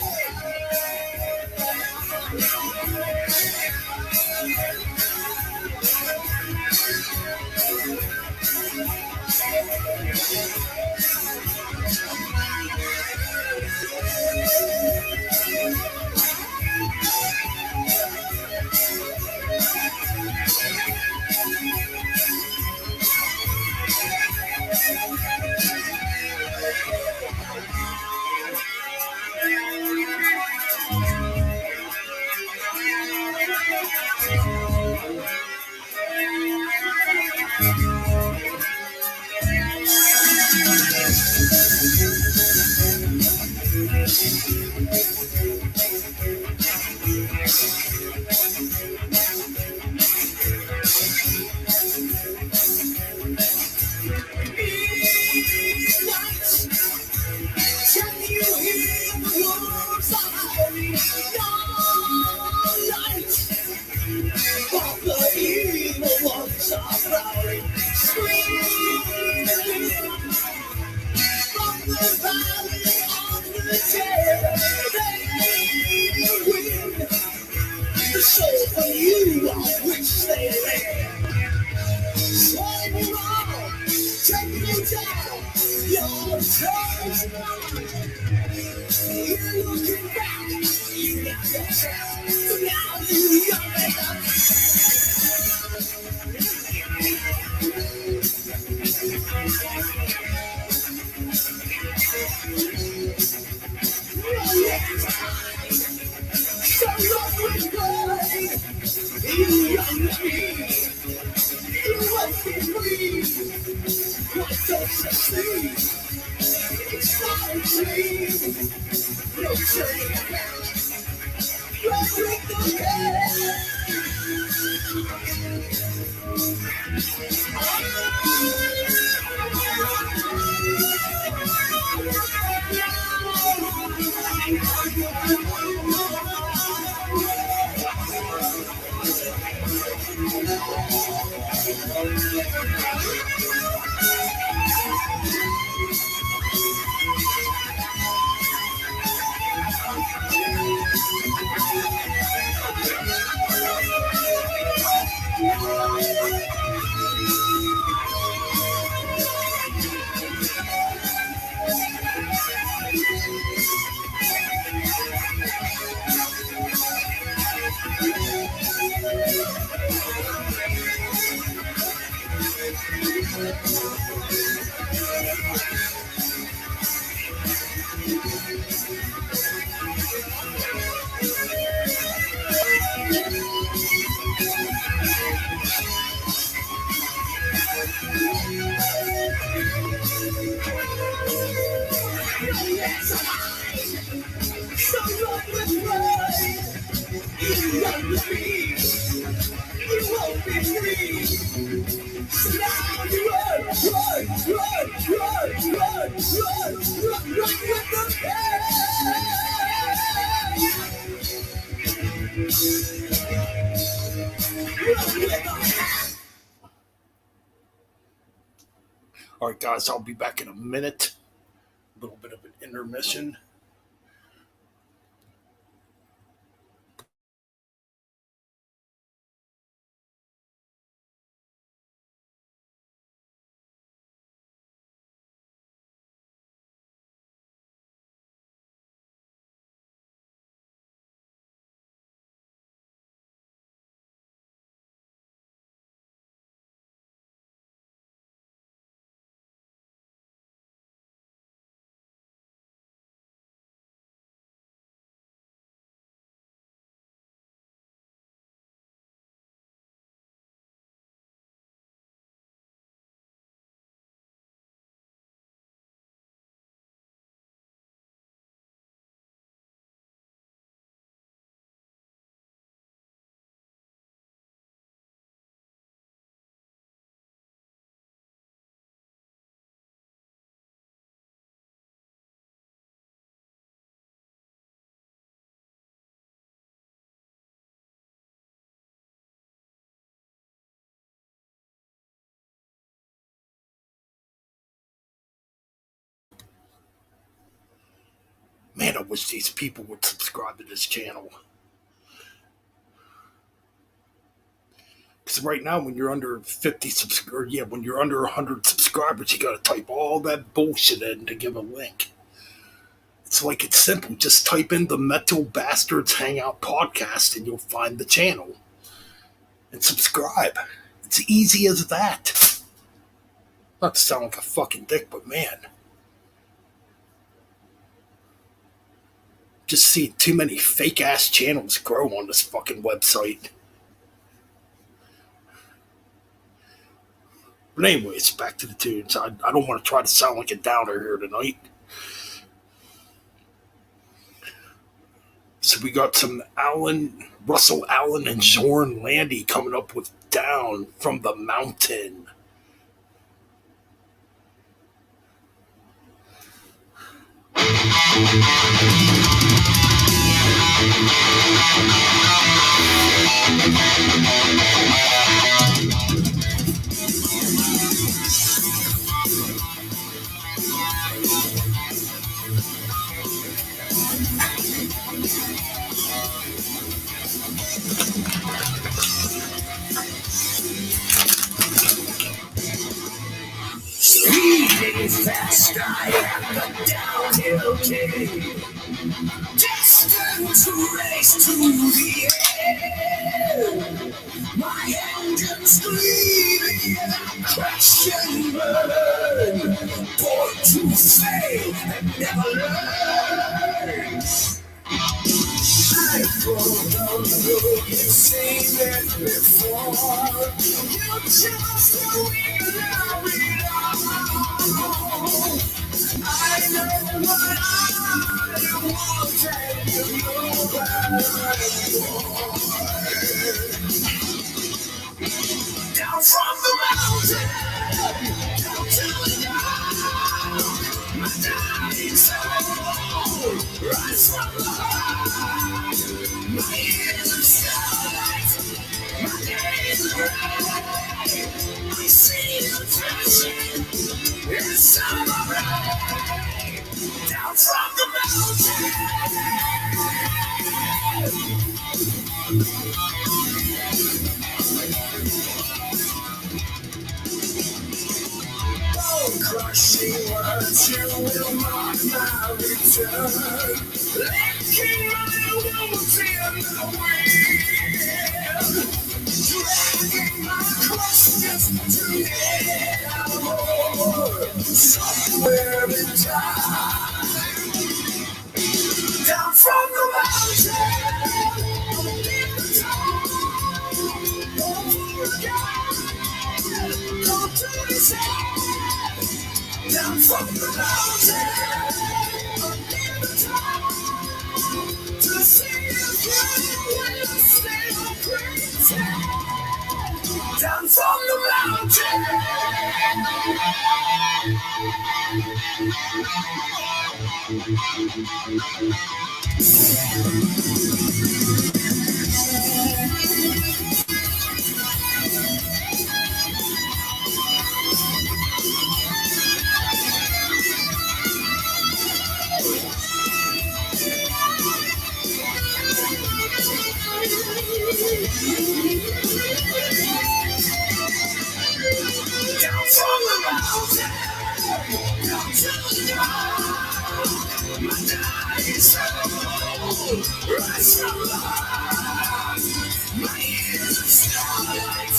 The soul for you on which they live. All right, guys, I'll be back in a minute. A little bit of an intermission. Man, I wish these people would subscribe to this channel. Because right now, when you're under 50 subscribers, yeah, when you're under 100 subscribers, you got to type all that bullshit in to give a link. It's like it's simple. Just type in the Metal Bastards Hangout podcast and you'll find the channel. And subscribe. It's easy as that. Not to sound like a fucking dick, but man. Just see too many fake ass channels grow on this fucking website. But anyways, back to the tunes. I don't want to try to sound like a downer here tonight. So we got some Russell Allen and Zorn Landy coming up with Down from the Mountain. Speeding fast, I am the downhill king, destined to race to the end. My engine screaming and crashing burn. Born to fail and never learn. I don't know you've seen it before. You just will love it all. I know what I want and you know what I want. Down from the mountain, down to the ground, my dying soul, rise from the heart. My ears are starlight, my days are bright. I see you flashing in summer rain. Down from the crushing words, you will mark my return. Licking my wounds in the wind. Dragging my questions to evermore. Somewhere in time. Down from the mountain. In the dark. Over again. Go to the side. Down from the mountain, in the dark, to see if you will stay crazy. Down from the mountain. Down from the mountain, down to the ground, my dying soul, rise from the heart. My ears are starlight,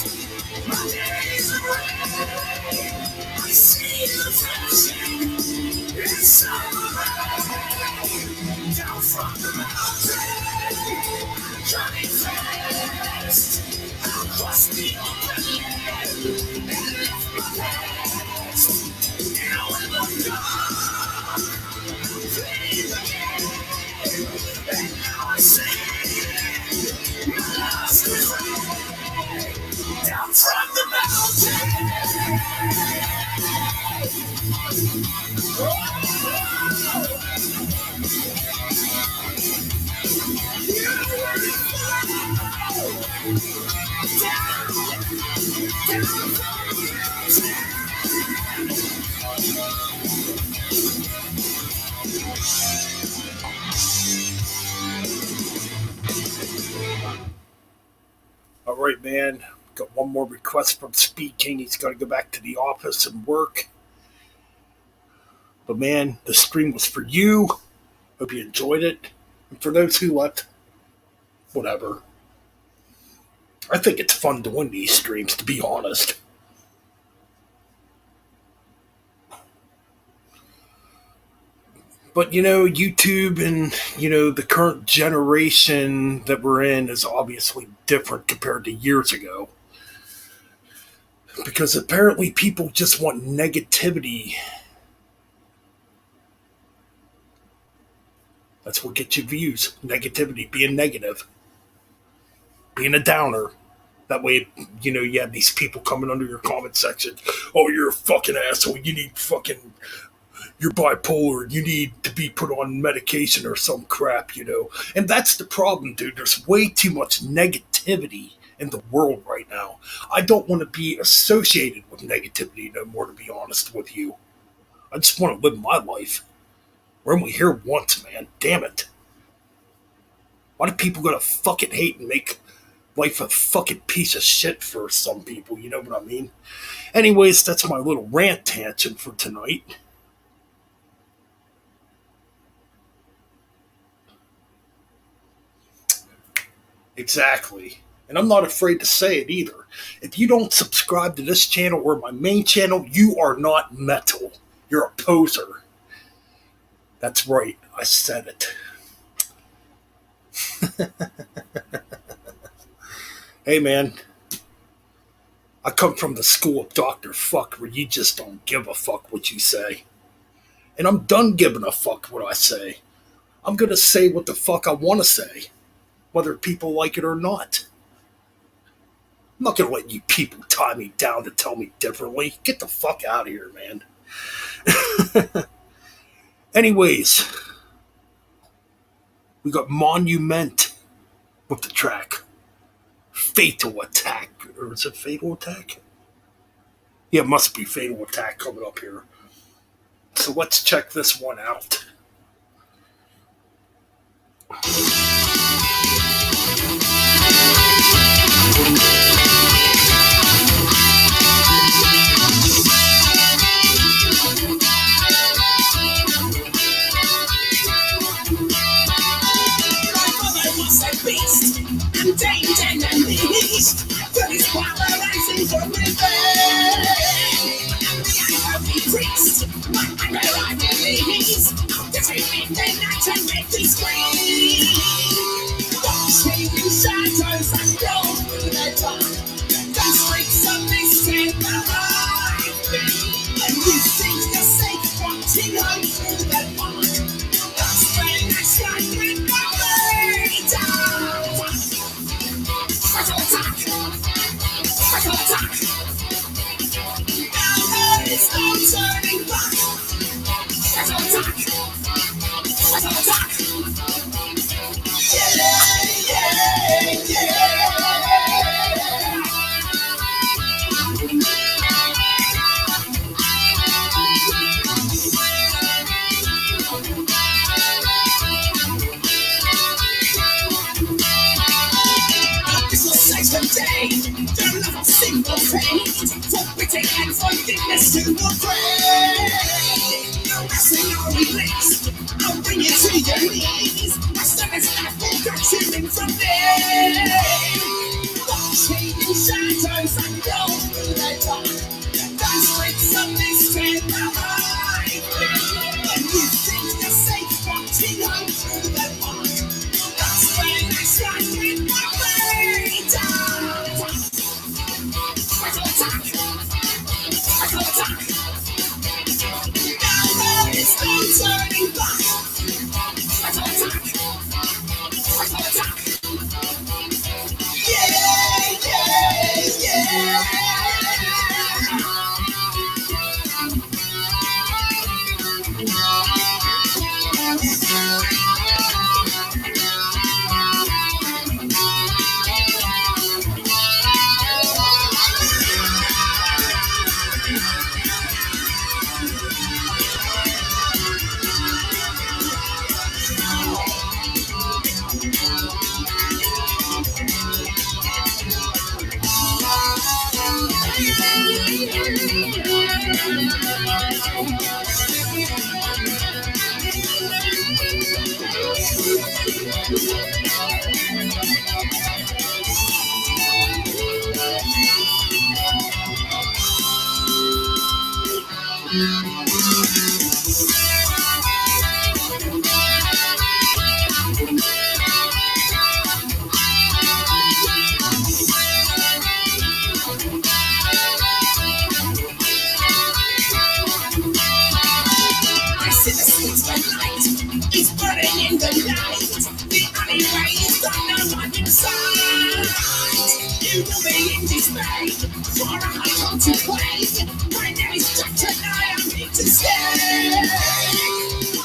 my days are red. I see the flashing in summer rain. Down from the mountain, I'm coming fast. I'll cross the open land and lift my past. Now in the dark, playing again. And now I sing my last refrain. Down from the mountain. All right, man. Got one more request from Speed King. He's got to go back to the office and work. But man, the stream was for you. Hope you enjoyed it. And for those who left, whatever. I think it's fun doing these streams, to be honest. But YouTube and the current generation that we're in is obviously different compared to years ago. Because apparently people just want negativity. That's what gets you views. Negativity, being negative, being a downer. That way, you have these people coming under your comment section. Oh, you're a fucking asshole. You need fucking, you're bipolar. You need to be put on medication or some crap. And that's the problem, dude. There's way too much negativity in the world right now. I don't want to be associated with negativity no more, to be honest with you. I just want to live my life. We're only here once, man. Damn it. Why do people gotta fucking hate and make life a fucking piece of shit for some people? You know what I mean? Anyways, that's my little rant tangent for tonight. Exactly. And I'm not afraid to say it either. If you don't subscribe to this channel or my main channel, you are not metal. You're a poser. That's right. I said it. Hey, man. I come from the school of Dr. Fuck where you just don't give a fuck what you say. And I'm done giving a fuck what I say. I'm going to say what the fuck I want to say, whether people like it or not. I'm not going to let you people tie me down to tell me differently. Get the fuck out of here, man. Anyways, we got Monument with the track Fatal Attack. Or is it Fatal Attack? Yeah, it must be Fatal Attack coming up here. So let's check this one out. Beast and tamed enemies, but his power rising from within. And the unholy priest, my anger enemies, defeating the night and make me scream. Watching shadows and roll through the dark, the streets of this take alive me. And you think you're safe watching on through the park. That's when I strike with my blade down. Fatal attack! Fatal attack! Now there is no turning back. Fatal attack! Fatal attack! Yeah, yeah, yeah! This was Satan Day, the love of single faith, forfeiting and forgiveness to the grave. No wrestling or release, I'll bring you to your knees. My stomach's not forgotten from there. Watching in shadows and go through the dark, the streets of this take alive. And you think you're safe watching on through the park. That's when I strike with my blade down. Fatal attack! Fatal attack! Now there is no turning back. Fatal attack! Fatal attack! Yeah, yeah, yeah! I see the sweet red light. It's burning in the night. The alleyway is done on inside. You will be in dismay for a hard to play. My name is Dr. I am here to stay.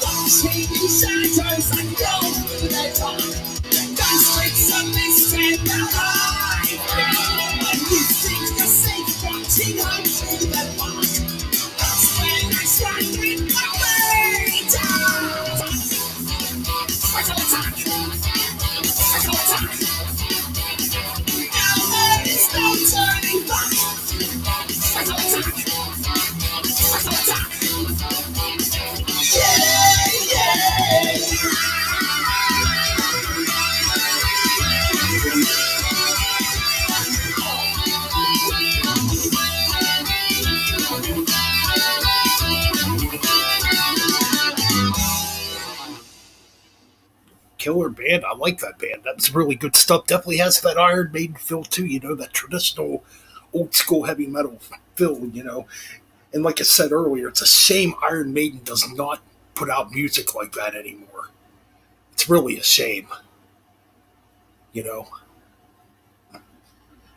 Watching in shadows and go through the dark. The streets of this take alive. And you think you're safe watching on through the park. That's when I strike with my blade down. Fatal attack! Fatal attack! Now there is no turning back. Fatal attack! Fatal attack! Yeah, yeah, yeah! killer band. I like that band. That's really good stuff. Definitely has that Iron Maiden feel too. That traditional, old school heavy metal feel. And like I said earlier, it's a shame Iron Maiden does not put out music like that anymore. It's really a shame. You know.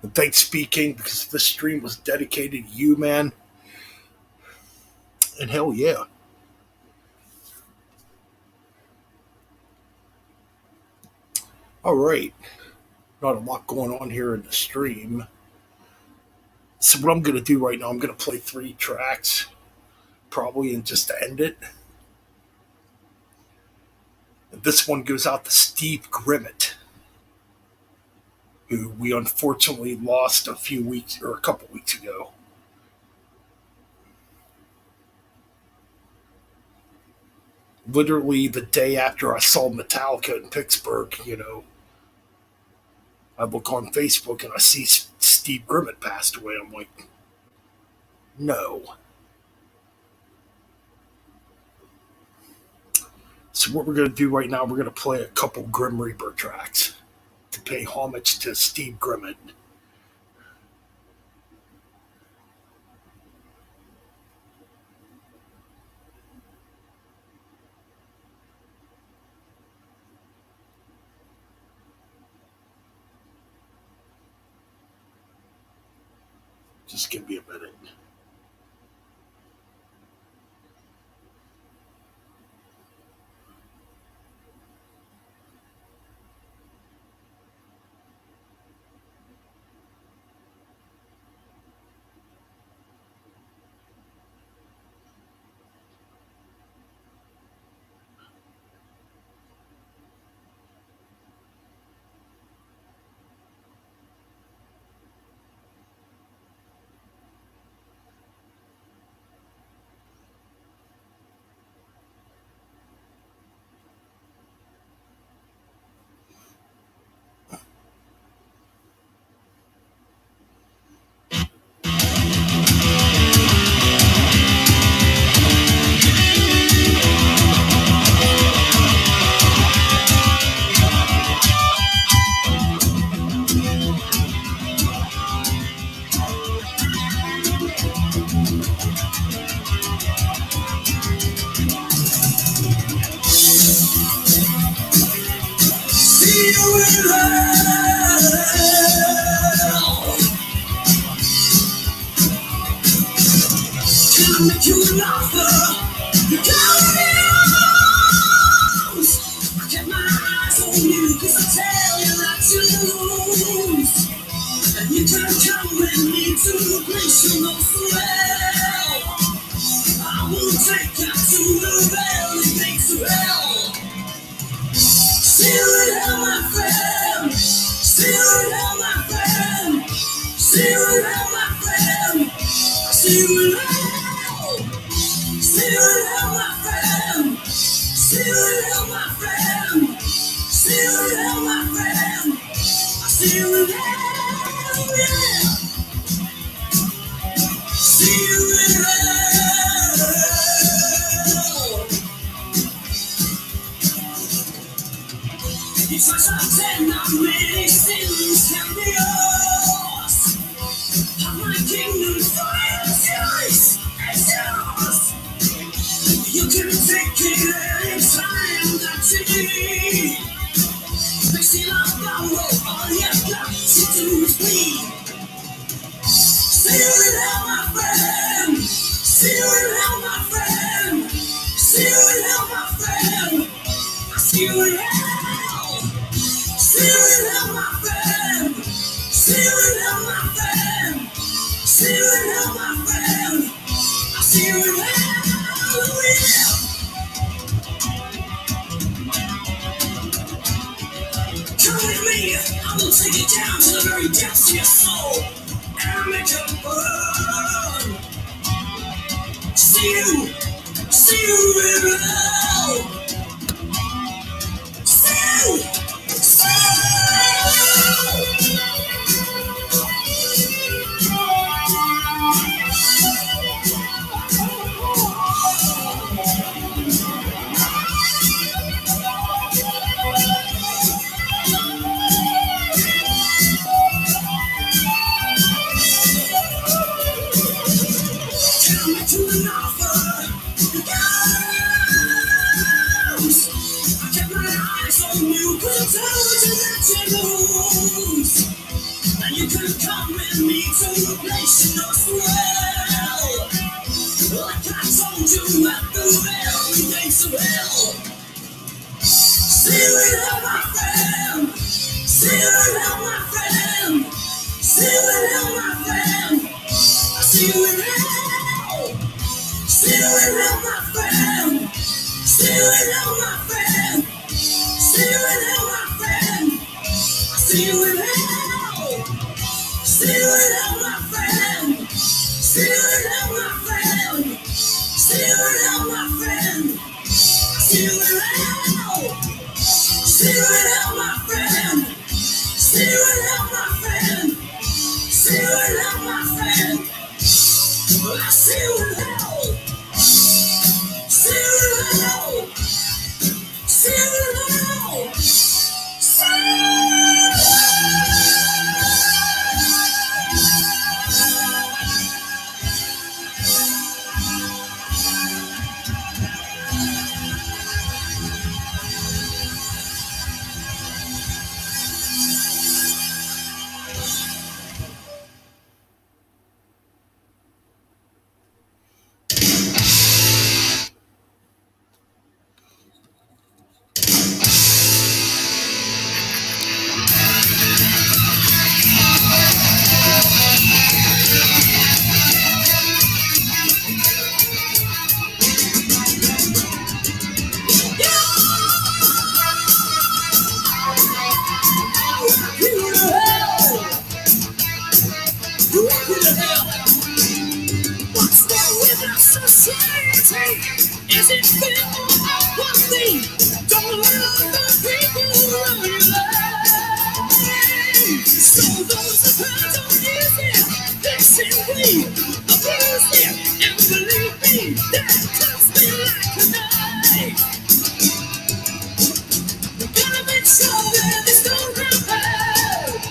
And thanks, speaking, because this stream was dedicated to you, man. And hell yeah. All right. Not a lot going on here in the stream. So what I'm going to do right now, I'm going to play 3 tracks, probably, and just to end it. And this one goes out to Steve Grimmett, who we unfortunately lost a couple weeks ago. Literally the day after I saw Metallica in Pittsburgh, I look on Facebook and I see Steve Grimmett passed away. I'm like, no. So what we're going to do right now, we're going to play a couple Grim Reaper tracks to pay homage to Steve Grimmett. Just give me a minute. let you lose. And you could come with me to a place you know so well. Like I told you at the very gates of hell. See it out, my friend. See it out, my friend. See it out, my friend. I see you in hell. See it out, my friend. See it out, my friend. See it out, my friend. I see you in hell. See it out, my friend. See it out, my friend. See it out, my friend. See you in hell. See it out, my friend. See it out, my friend. See it out, my friend. I see you in hell. See it out. See it out. See it What's wrong with our society? Is it fair or one thing? Don't let other people run your life. So those who pass on easy, they simply abuse it. And believe me, that cuts me like a knife. We gotta make sure that this don't happen.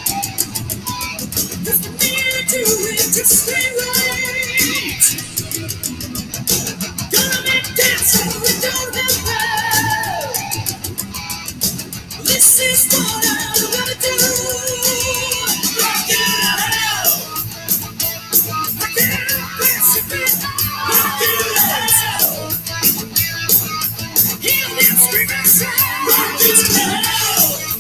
Just a minute to it, just stay right. Gonna make that so we don't have power. This is what I'm gonna do. Rock it out. Rock it out, Pacific. Rock it out. Hear them scream and shout. Rock it out.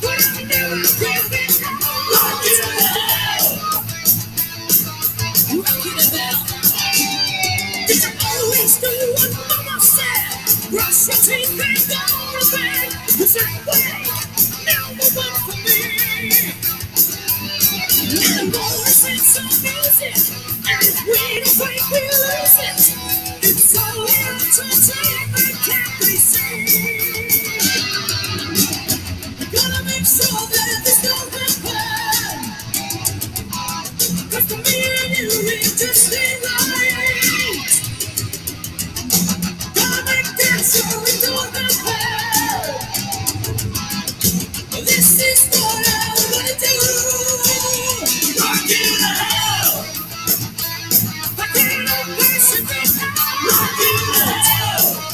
But I'm never giving up. Rock it out. Rock it out. Did you always do what mama said? Brush your teeth and go to bed. You said, wait, now move on for me. And the voice is so music. And if we don't fight, we lose it. It's all entertainment, can't be seen. Gotta make sure that this don't happen. Cause to me and you, we just ain't right. Gotta make that so we don't happen. This is what I'm gonna do. Rock it out. Rock it out, Pacific. Rock it out.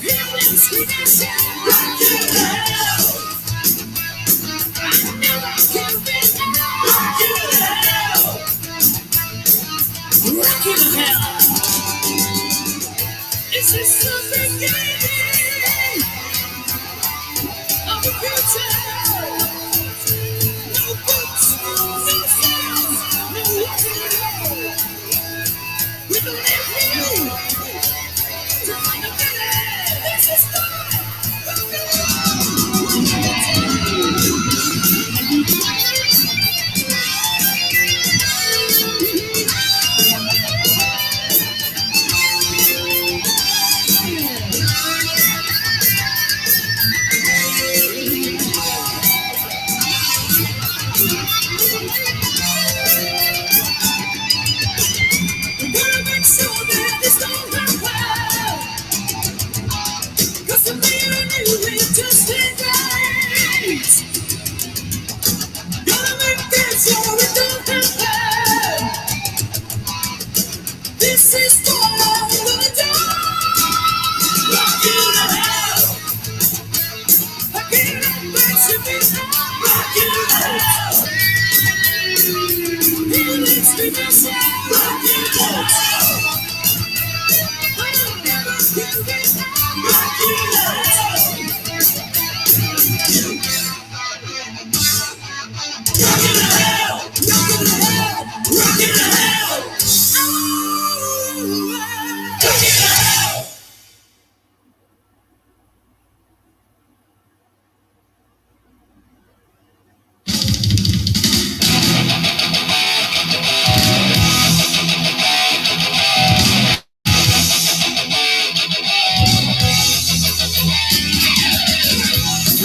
Hear them scream and shout. Rock it out. I never give it up. Rock it out. Rock it out. Is this the beginning of the future? No books, no sounds, no rock and roll. We believe you to find a minute. This is fun. Rock and roll.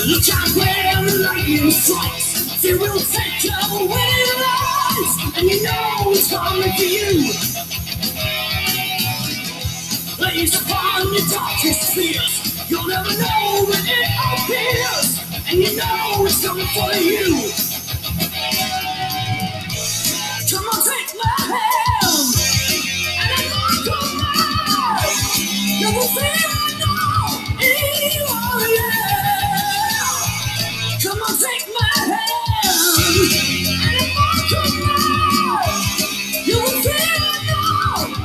Look out where the lightning strikes. It will take you when it lies, and you know it's coming for you. Blaze upon your darkest fears. You'll never know when it appears, and you know it's coming for you. Come on, take my hand, and I'm not gonna. You will feel no evil, yeah. Come on, take my hand, and I'm not gonna. You will feel no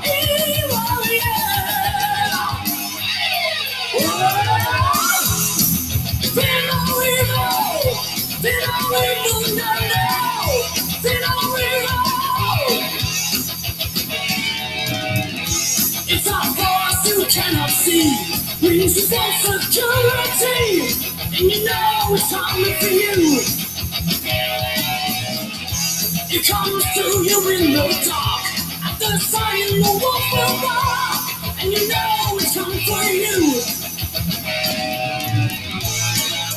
evil, yeah. Feel no evil, no, no. Feel no evil. It's a force you cannot see. Brings you for security, and you know it's coming for you. It comes to you in the dark, at the sign the wolf will bark, and you know it's coming for you.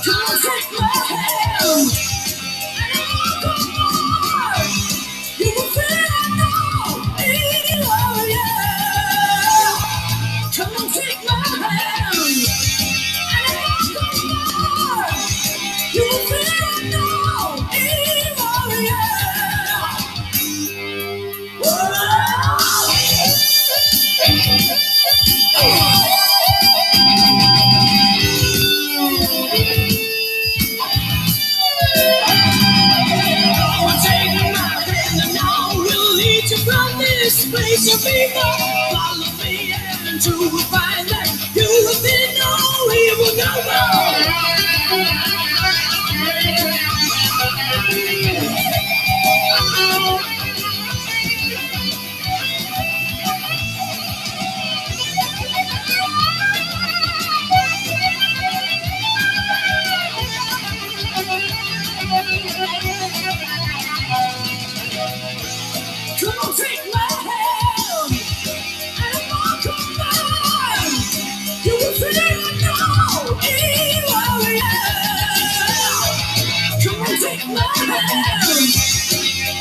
Come on, take my hand, and come on. You will feel no evil, yeah. Come on, take my hand, and come on. You will feel no evil, yeah. This place of evil, follow me and to find that you have been no evil no Come on, take my hand, and come on. You will feel no evil, yeah. Come on, take my hand,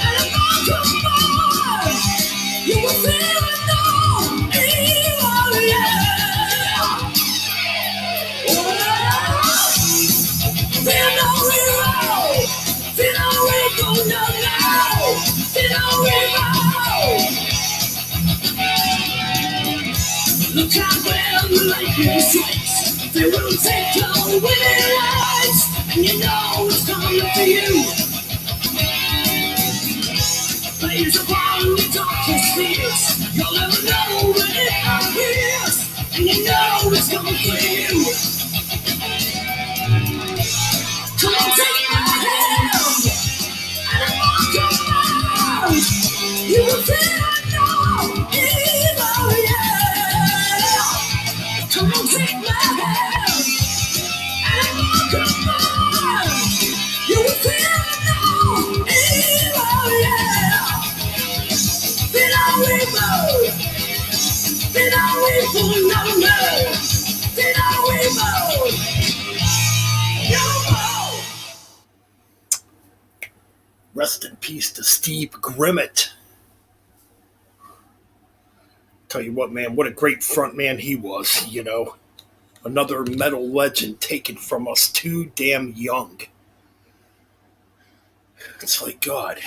and come on. You will feel no evil, yeah. Feel no evil, feel no evil, no, no. Feel no evil. Look out where the lightning strikes. They will take your winning lives, and you know it's coming for you. Blaze upon the darkest fears. You'll never know when it appears, and you know it's coming for you. Come on, take my hand, and come on. You will feel no evil, yeah. Come on, take my hand, and come on. You will feel no evil, yeah. Feel no evil, no, no. Feel no evil, no more. Rest in peace to Steve Grimmett. Tell you what, man, what a great front man he was, you know. Another metal legend taken from us too damn young. It's like, God.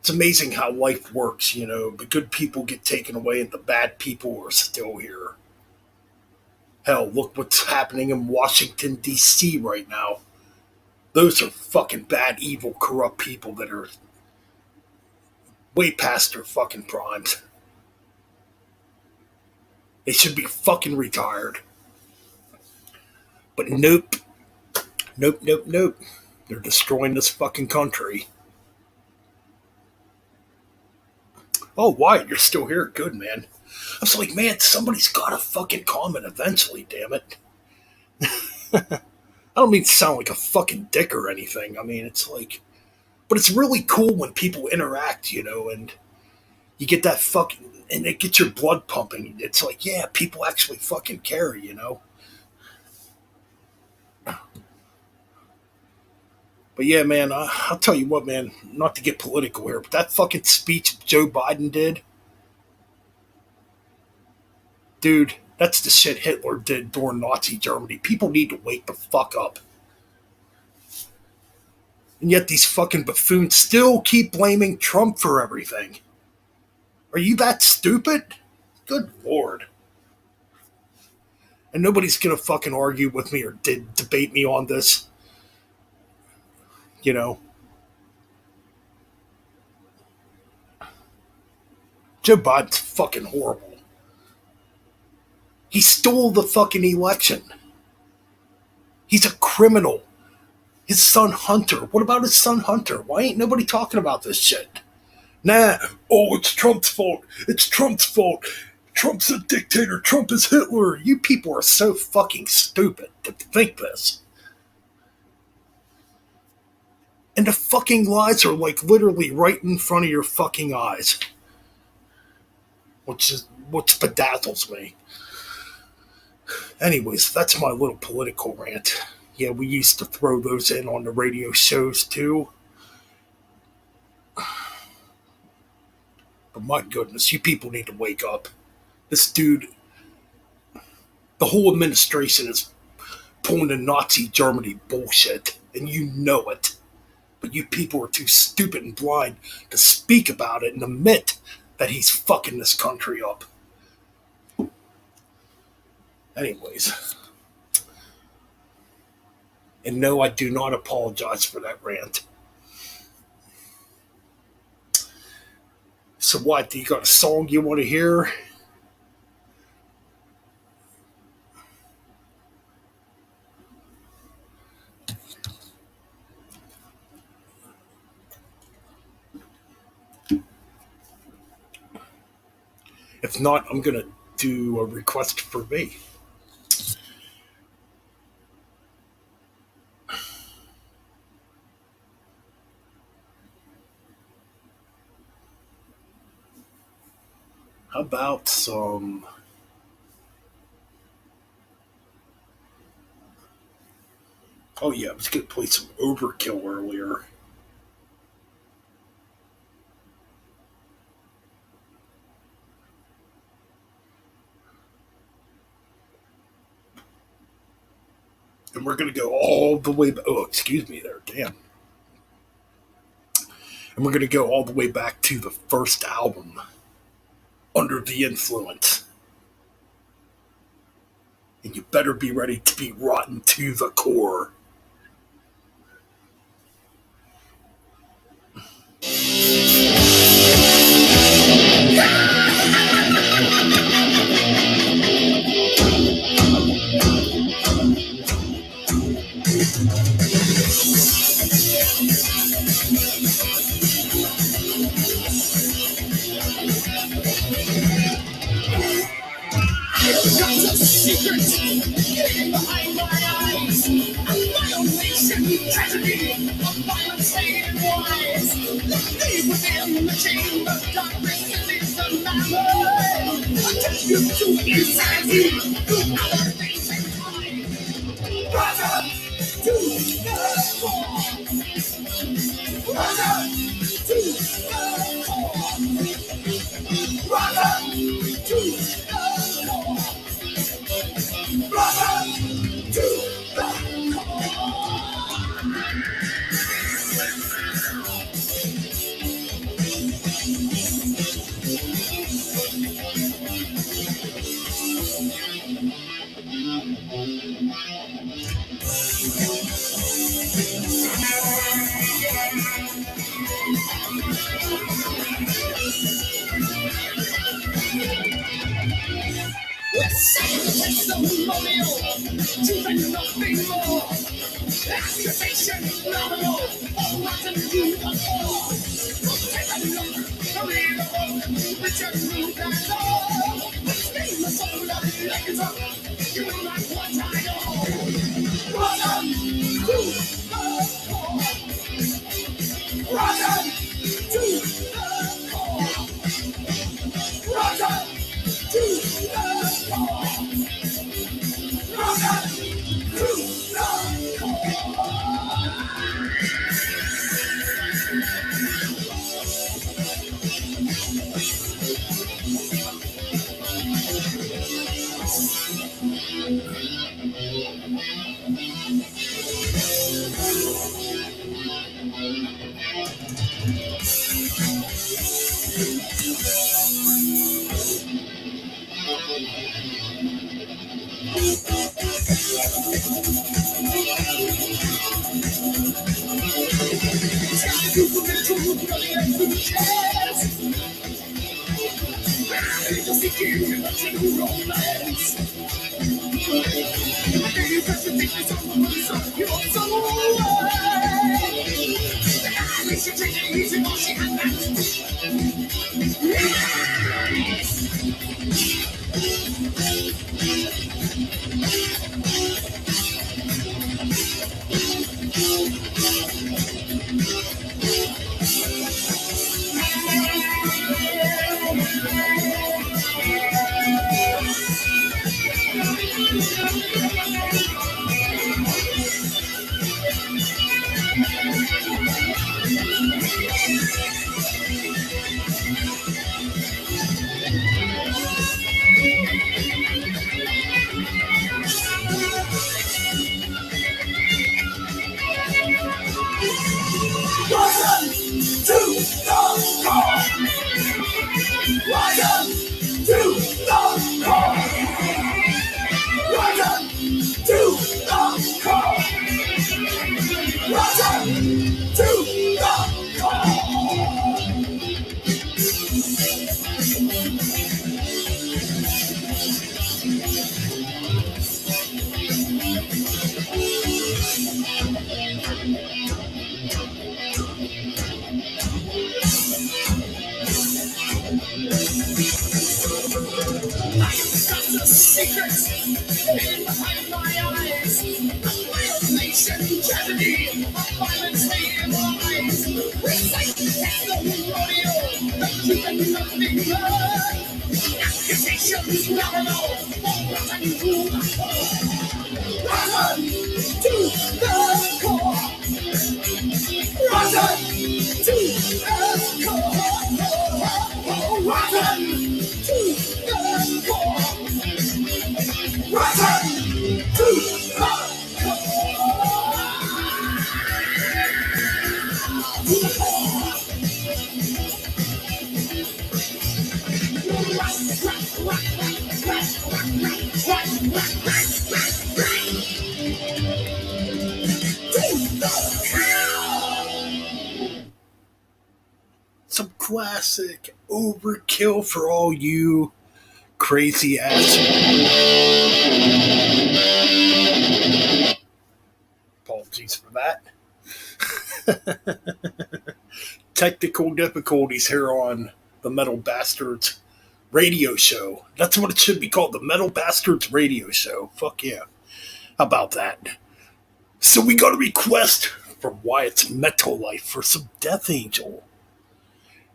It's amazing how life works, you know. The good people get taken away and the bad people are still here. Hell, look what's happening in Washington, D.C. right now. Those are fucking bad, evil, corrupt people that are way past their fucking primes. They should be fucking retired. But nope, nope, nope, nope. They're destroying this fucking country. Oh, Wyatt, you're still here. Good, man. I was like, man, somebody's got to fucking comment eventually, damn it. I don't mean to sound like a fucking dick or anything. I mean, it's like, but it's really cool when people interact, and you get that fucking, and it gets your blood pumping. It's like, yeah, people actually fucking care. But yeah, man, I'll tell you what, man, not to get political here, but that fucking speech Joe Biden did, dude, that's the shit Hitler did during Nazi Germany. People need to wake the fuck up. And yet these fucking buffoons still keep blaming Trump for everything. Are you that stupid? Good lord. And nobody's gonna fucking argue with me or debate me on this. You know, Joe Biden's fucking horrible. He stole the fucking election. He's a criminal. His son Hunter. What about his son Hunter? Why ain't nobody talking about this shit? Nah. Oh, it's Trump's fault. It's Trump's fault. Trump's a dictator. Trump is Hitler. You people are so fucking stupid to think this. And the fucking lies are like literally right in front of your fucking eyes. Which bedazzles me. Anyways, that's my little political rant. Yeah, we used to throw those in on the radio shows too. But my goodness, you people need to wake up. This dude, the whole administration is pulling the Nazi Germany bullshit, and you know it. But you people are too stupid and blind to speak about it and admit that he's fucking this country up. Anyways. And no, I do not apologize for that rant. So what, do you got a song you want to hear? If not, I'm going to do a request for me. How about some... Oh yeah, I was going to play some Overkill earlier. And we're going to go all the way... Oh, excuse me there, damn. And we're going to go all the way back to the first album, Under the Influence. And you better be ready to be rotten to the core. Secret hidden behind my eyes. Annihilation, tragedy, a violent state and wise. Leave within the chamber, darkness is the matter. I take you to insanity, to other things in time. Brother, to the core. Brother, to the core. Brother, to the core. Brother, to the Let's say the testimonial, truth and nothing more. Accusation, phenomenal, all rotten to the core. Take a look, unbelievable, with your truth and all. Stay the soul of the legator, you know not what I know. Rotten to the core. Rotten to the core. Rotten to the core. Rotten to the core. You commit to brilliant chance. Just seeking emotional romance. You just think it's all your soul. I should take it easy while she had Welcome to the car. Welcome to the car. Welcome to the car. Welcome to the car. Got the secrets hidden behind my eyes. Violation, tragedy, violence in my eyes. Recite the rodeo, the truth and nothing but accusations, nominal, rotten to the core. Rotten to the core. Rotten to the core. Rotten to the core. Rotten to Some classic overkill for all you crazy ass. Apologies for that. Technical difficulties here on the Metal Bastards radio show. That's what it should be called, the Metal Bastards radio show. Fuck yeah. How about that? So we got a request from Wyatt's Metal Life for some Death Angel.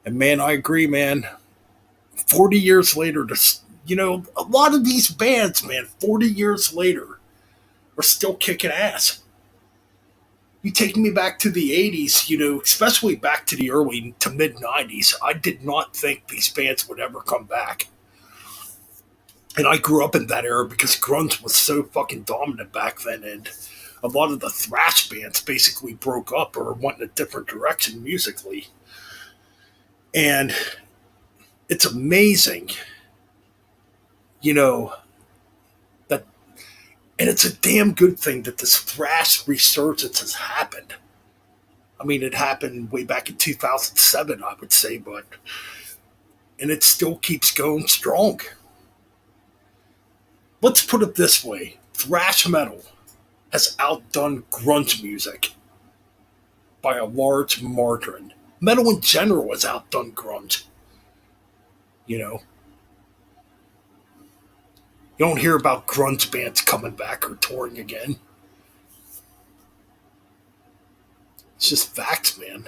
And man, I agree, man. 40 years later, a lot of these bands, man, 40 years later, are still kicking ass. You take me back to the 80s, especially back to the early to mid 90s. I did not think these bands would ever come back. And I grew up in that era because grunge was so fucking dominant back then. And a lot of the thrash bands basically broke up or went in a different direction musically. And it's amazing, that, and it's a damn good thing that this thrash resurgence has happened. I mean, it happened way back in 2007, I would say, and it still keeps going strong. Let's put it this way: thrash metal has outdone grunge music by a large margin. Metal in general has outdone grunge. You know, you don't hear about grunge bands coming back or touring again. It's just facts, man.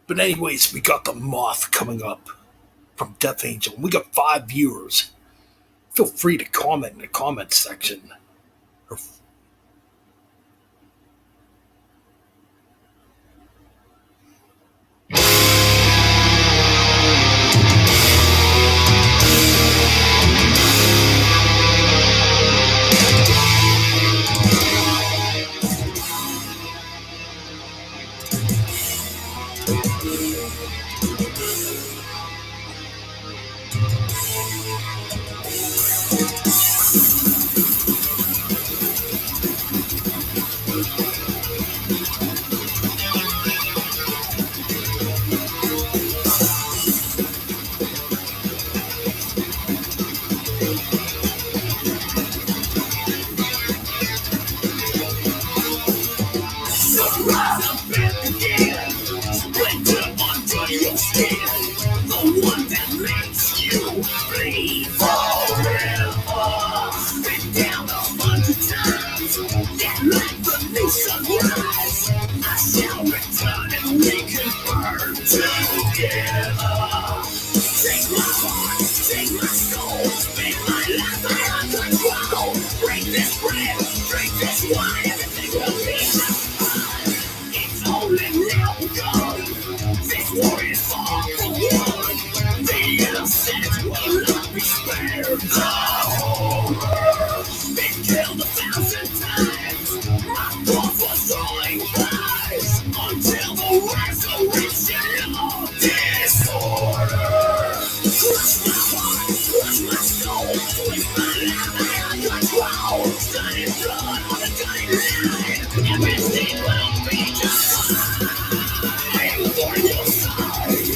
But anyways, we got the Moth coming up from Death Angel. We got 5 viewers. Feel free to comment in the comment section. Or So rise up and begin. Splinter under your skin. The one that makes you bleed forever. Been down 100 times. That like the new sunrise. I shall return and we can burn together. Take my heart, take my soul, make my life out of control. Break this bread, drink this wine, everything will be fine. It's only now begun. This war is far from won. The innocent will not be spared. The horror been killed 1,000 times. My blood was drawing lies until the resurrection of disorder. Crush my heart, crush my soul, twist my life out of control. Stunning blood on a dying line, everything will be just fine. I am for your side,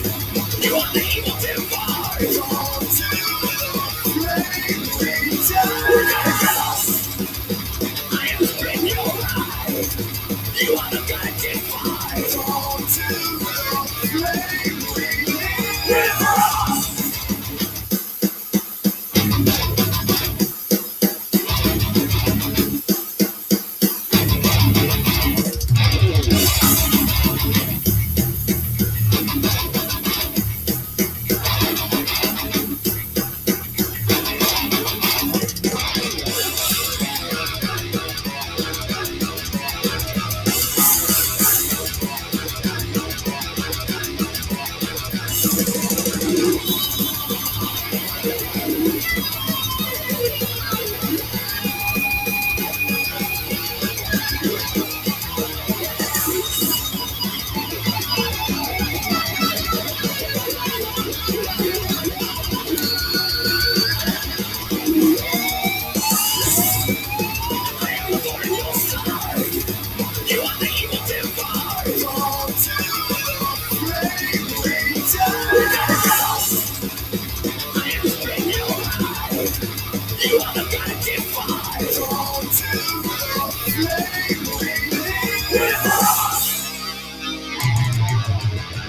you are the evil divine. On to the flame we die. We're gonna get off. I am in your eye, you are the god divine. On to the flame we live.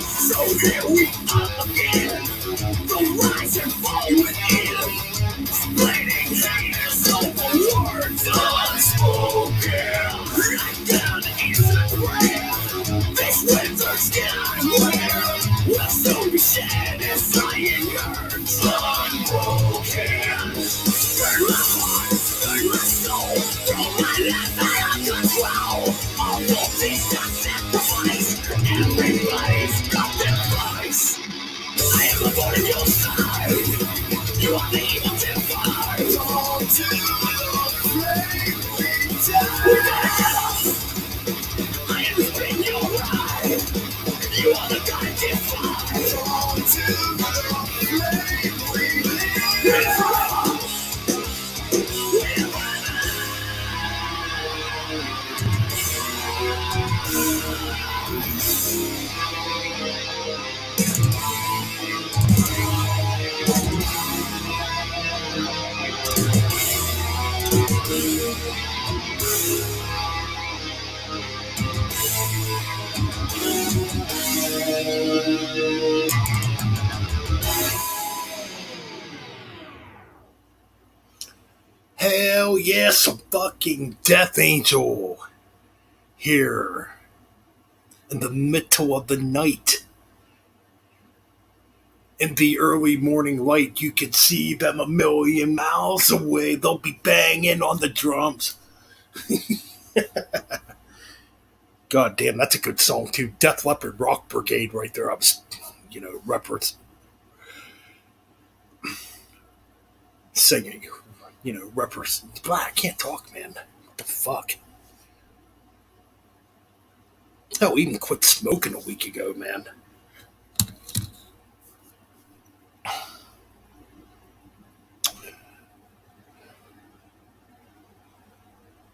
So here we are again, the rise and fall within, splitting hangers over words unspoken. Right down to Instagram, this winter sky where will soon be shed as dying urge unbroken. Burn my heart, burn my soul, throw my life out of control. All the things I sacrifice, everybody's got their price. I am the born on your side, you are the evil divine. On to the flame we die. We're gonna get up. I am in your eye, you are the god divine. On to the flame we live. Hell yeah, some fucking Death Angel here in the middle of the night. In the early morning light, you can see them a million miles away. They'll be banging on the drums. God damn, that's a good song too. Death Leopard Rock Brigade right there. I was, reference singing. Reference. I can't talk, man. What the fuck? Hell, even quit smoking a week ago, man.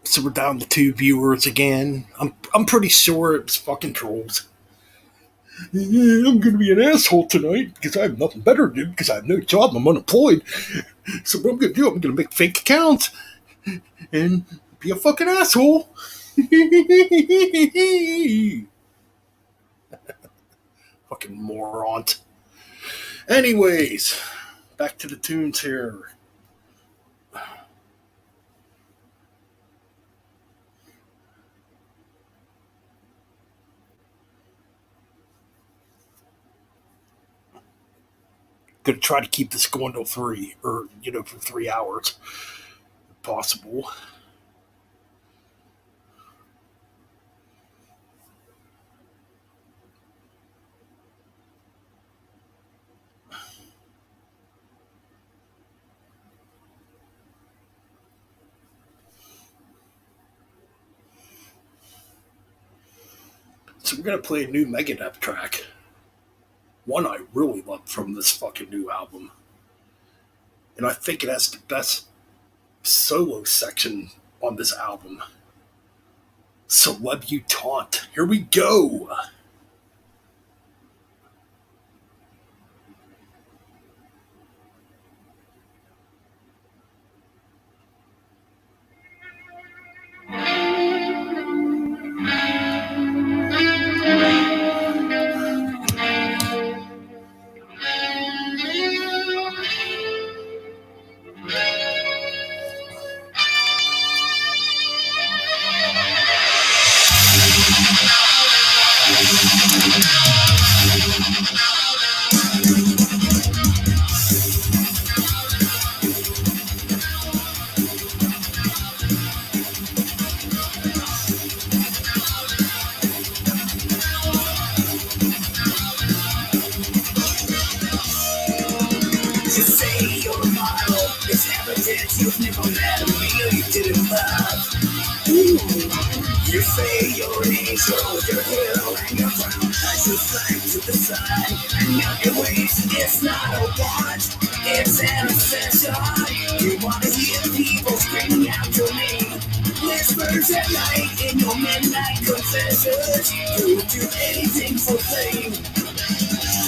So we're down to 2 viewers again. I'm pretty sure it was fucking trolls. Yeah, I'm gonna be an asshole tonight because I have nothing better to do because I have no job. I'm unemployed. So what I'm gonna do? I'm gonna make fake accounts and be a fucking asshole. Fucking morons. Anyways, back to the tunes here. Gonna try to keep this going till 3, or for 3 hours, if possible. So we're gonna play a new Megadeth track. One I really love from this fucking new album. And I think it has the best solo section on this album. Celebutante. Here we go. You say you're a model, it's evident you've never met a meal you didn't love. You say you're an angel with your hair and your brown eyes reflect to the sun. And Milky Ways, it's not a want, it's an obsession. You wanna hear people screaming out your name. Whispers at night in your midnight confessions. You would do anything for fame.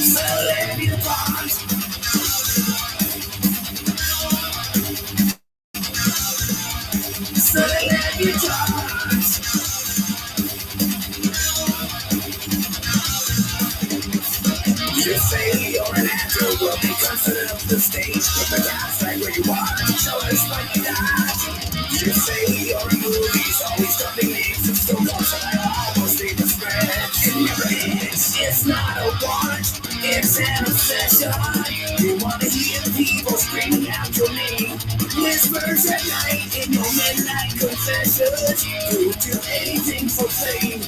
Celebutante. Celebutante. You say you're an actor, will be confident of the stage. Put the gas right where you are, show us what you got. You say you're in movies, always dubbing names, and still goes and I almost leave a spread. It never ends, it's not a want, it's an obsession. You wanna hear people screaming out your name. Whispers at night in your midnight confessions. You would do anything for fame.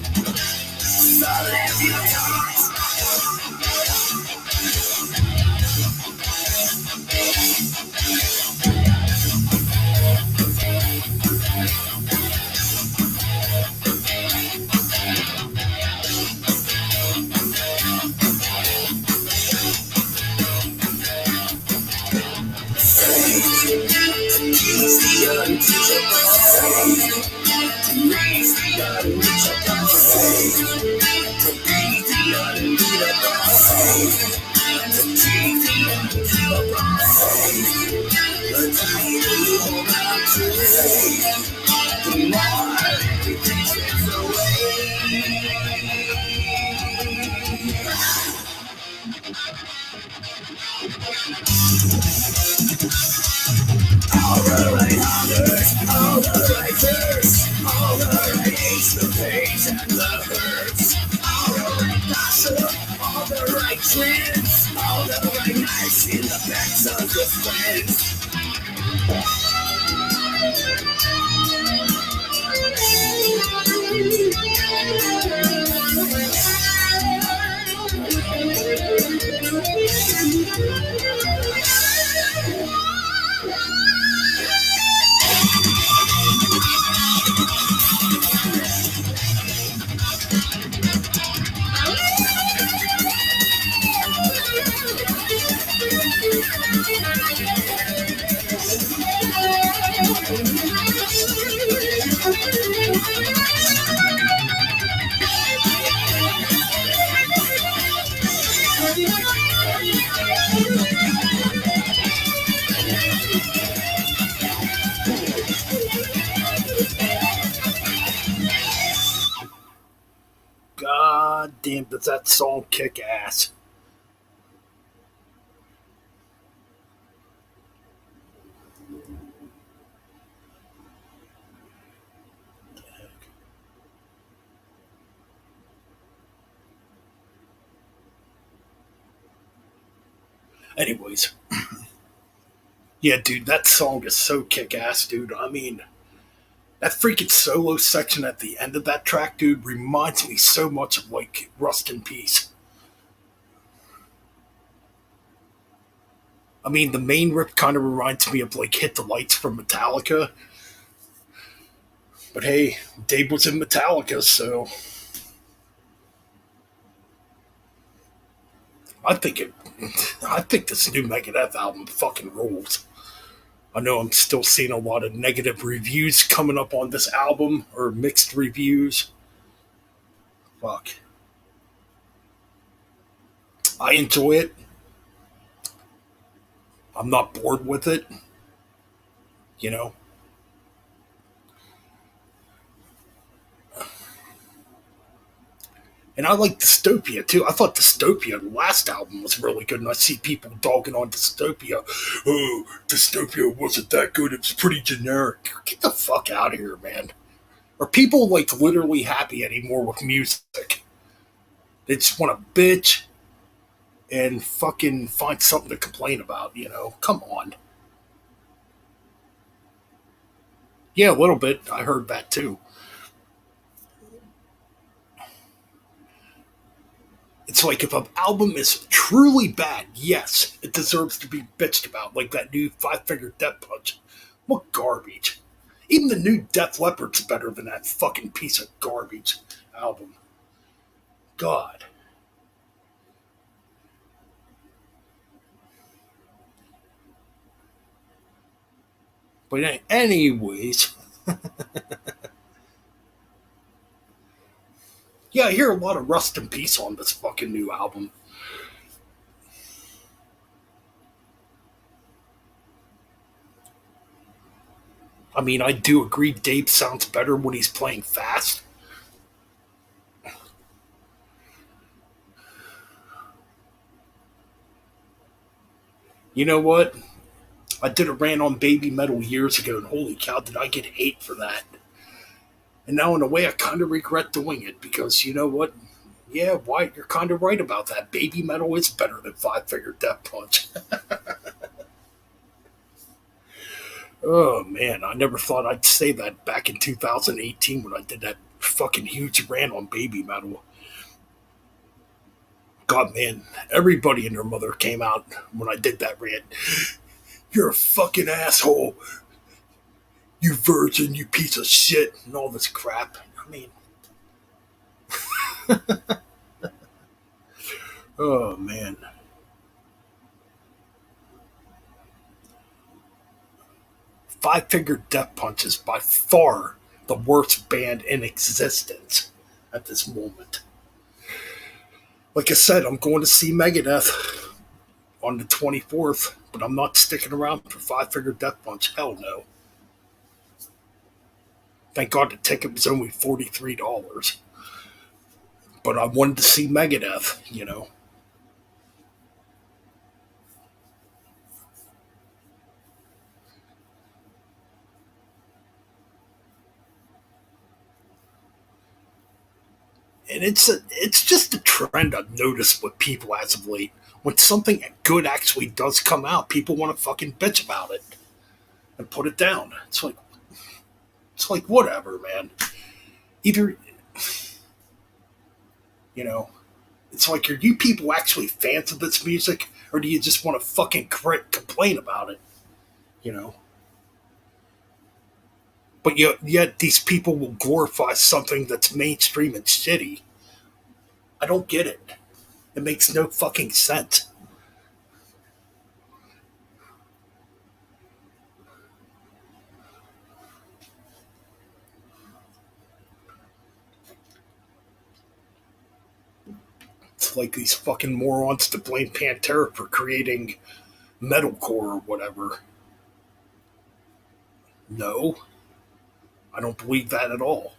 Celebutante. He's the unteachable. He's the unreachable. To be the unbeatable. To keep the unbeatable. The title you hold on the more everything slips away. All the right hunters, all the right thirsts, all the right hates, the pains and the hurts, all the right gossip, all the right trends, all the right nights in the backs of the friends. God damn, does that song kick ass? Anyways, yeah, dude, that song is so kick ass, dude. I mean, that freaking solo section at the end of that track, dude, reminds me so much of like Rust in Peace. I mean, the main riff kind of reminds me of like Hit the Lights from Metallica. But hey, Dave was in Metallica, so I think it. I think this new Megadeth album fucking rules. I know I'm still seeing a lot of negative reviews coming up on this album, or mixed reviews. Fuck. I enjoy it. I'm not bored with it, you know. And I like Dystopia too. I thought Dystopia, the last album, was really good, and I see people dogging on Dystopia. Oh, Dystopia wasn't that good. It was pretty generic. Get the fuck out of here, man. Are people like literally happy anymore with music? They just want to bitch and fucking find something to complain about, you know? Come on. Yeah, a little bit. I heard that too. It's like if an album is truly bad, yes, it deserves to be bitched about, like that new Five Finger Death Punch. What garbage. Even the new Def Leppard's better than that fucking piece of garbage album. God. But anyways, yeah, I hear a lot of Rust and Peace on this fucking new album. I mean, I do agree Dave sounds better when he's playing fast. You know what? I did a rant on Baby Metal years ago, and holy cow, did I get hate for that. And now, in a way, I kind of regret doing it because you know what? Yeah, Wyatt, you're kind of right about that. Baby Metal is better than Five Finger Death Punch. Oh man, I never thought I'd say that back in 2018 when I did that fucking huge rant on Baby Metal. God, man, everybody and their mother came out when I did that rant. You're a fucking asshole. You virgin, you piece of shit, and all this crap. I mean, oh man. Five Finger Death Punch is by far the worst band in existence at this moment. Like I said, I'm going to see Megadeth on the 24th, but I'm not sticking around for Five Finger Death Punch. Hell no. Thank God the ticket was only $43. But I wanted to see Megadeth, you know. And it's just a trend I've noticed with people as of late. When something good actually does come out, people want to fucking bitch about it and put it down. It's like whatever, man. Either you know, it's like are you people actually fans of this music, or do you just want to fucking complain about it? You know. But yet these people will glorify something that's mainstream and shitty. I don't get it. It makes no fucking sense. It's like these fucking morons to blame Pantera for creating metalcore or whatever. No, I don't believe that at all.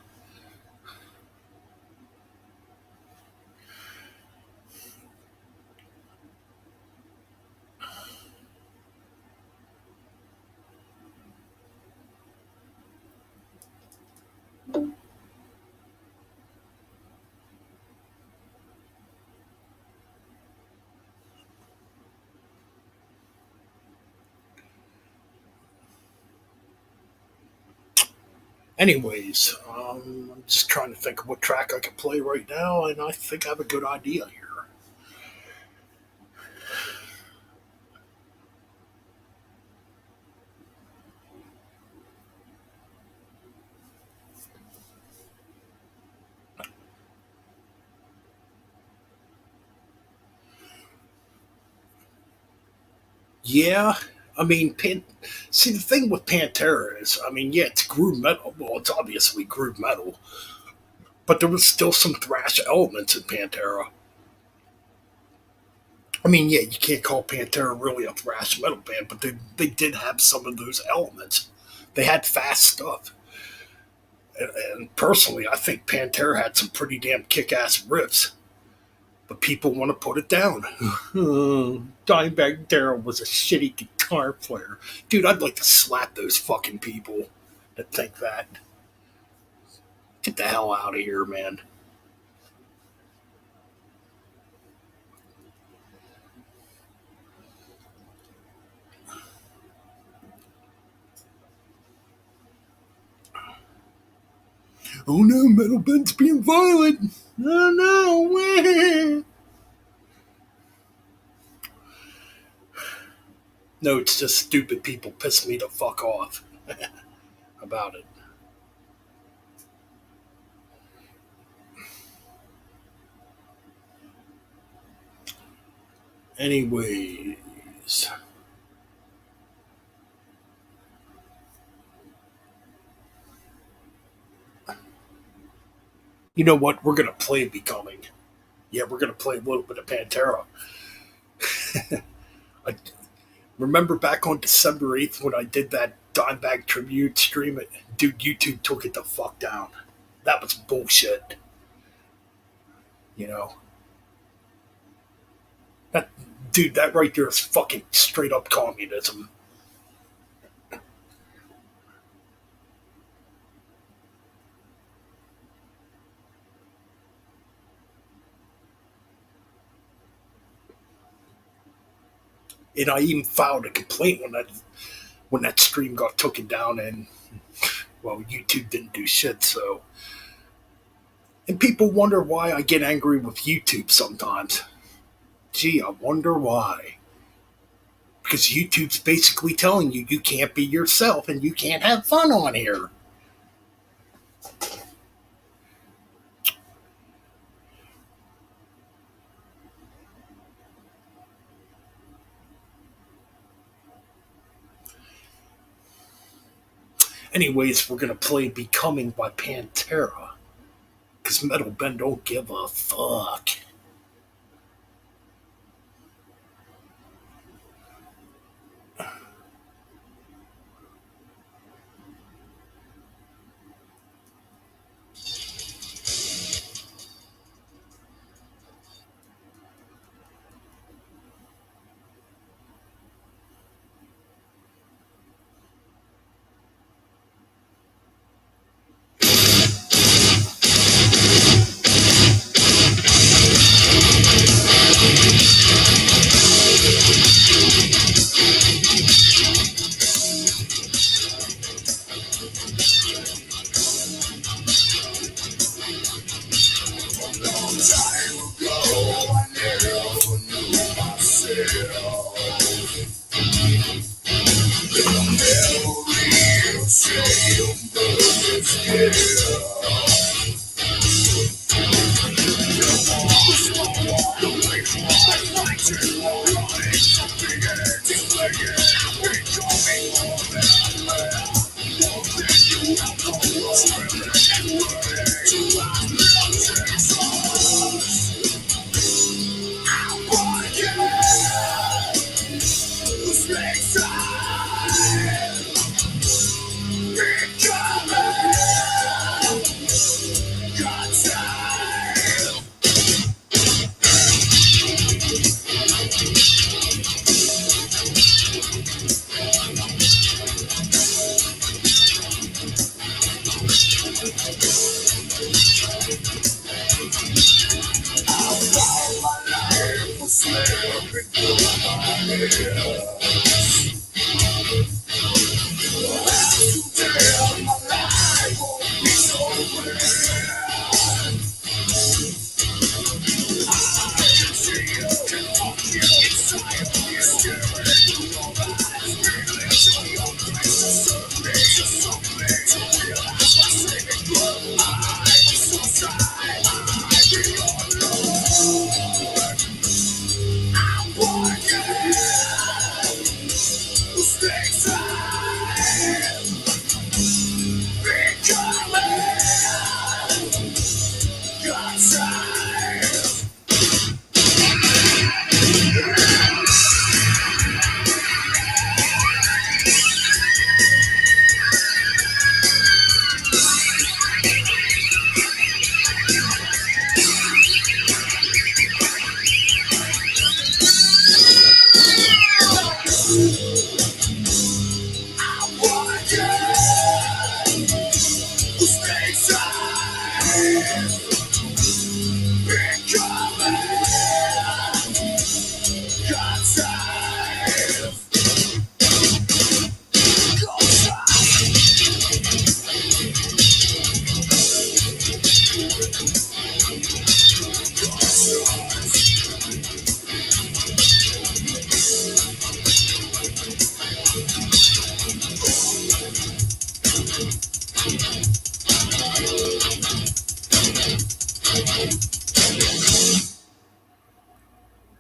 Anyways, I'm just trying to think of what track I can play right now, and I think I have a good idea here. Yeah, I mean, see, the thing with Pantera is, I mean, yeah, it's groove metal. Well, it's obviously groove metal, but there was still some thrash elements in Pantera. I mean, yeah, you can't call Pantera really a thrash metal band, but they did have some of those elements. They had fast stuff. And personally, I think Pantera had some pretty damn kick ass riffs, but people want to put it down. Dimebag Darrell was a shitty guitar player. Dude, I'd like to slap those fucking people that think that. Get the hell out of here, man. Oh no, Metal Ben's being violent. Oh no. No, it's just stupid people piss me the fuck off about it. Anyways, you know what? We're gonna play Becoming. Yeah, we're gonna play a little bit of Pantera. I remember back on December 8th when I did that Dimebag tribute stream. It, dude, YouTube took it the fuck down. That was bullshit. You know that, dude. That right there is fucking straight up communism. And I even filed a complaint when that stream got taken down, and well, YouTube didn't do shit. So, and people wonder why I get angry with YouTube sometimes. Gee, I wonder why. Because YouTube's basically telling you you can't be yourself and you can't have fun on here. Anyways, we're gonna play Becoming by Pantera. Because Metal Ben don't give a fuck. Every same moment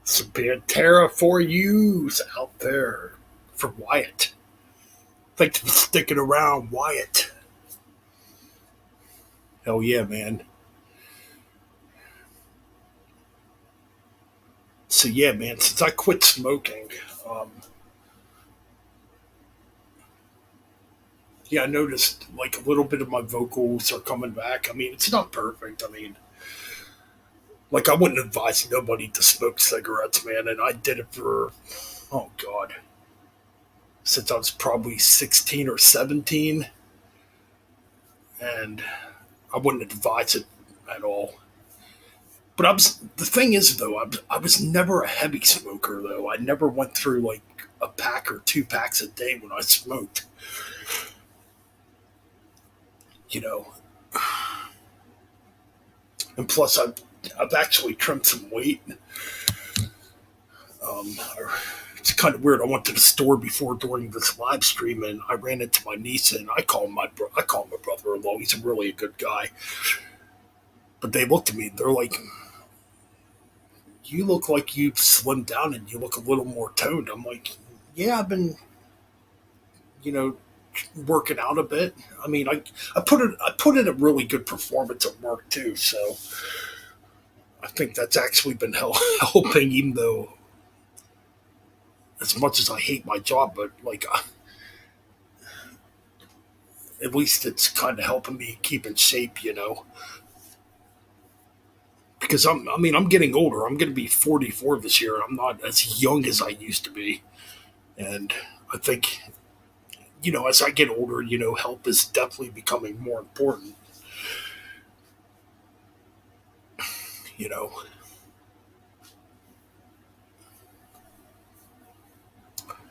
Some Pantera for yous out there for Wyatt. Thanks for sticking around, Wyatt. Hell yeah, man. So yeah, man. Since I quit smoking, um, yeah, I noticed like a little bit of my vocals are coming back. I mean, it's not perfect. I mean, like I wouldn't advise nobody to smoke cigarettes, man. And I did it for, oh god, since I was probably 16 or 17, and I wouldn't advise it at all. But the thing is though, I was never a heavy smoker though. I never went through like a pack or two packs a day when I smoked. You know, and plus I've actually trimmed some weight. Um, it's kind of weird. I went to the store before during this live stream, and I ran into my niece, and I call him my brother-in-law. He's a really a good guy. But they looked at me. They're like, "You look like you've slimmed down, and you look a little more toned." I'm like, "Yeah, I've been, you know, working out a bit. I mean, I put in a really good performance at work too. So I think that's actually been helping, even though as much as I hate my job, but like at least it's kind of helping me keep in shape, you know. Because I mean, I'm getting older. I'm going to be 44 this year. I'm not as young as I used to be, and I think as I get older, help is definitely becoming more important. You know,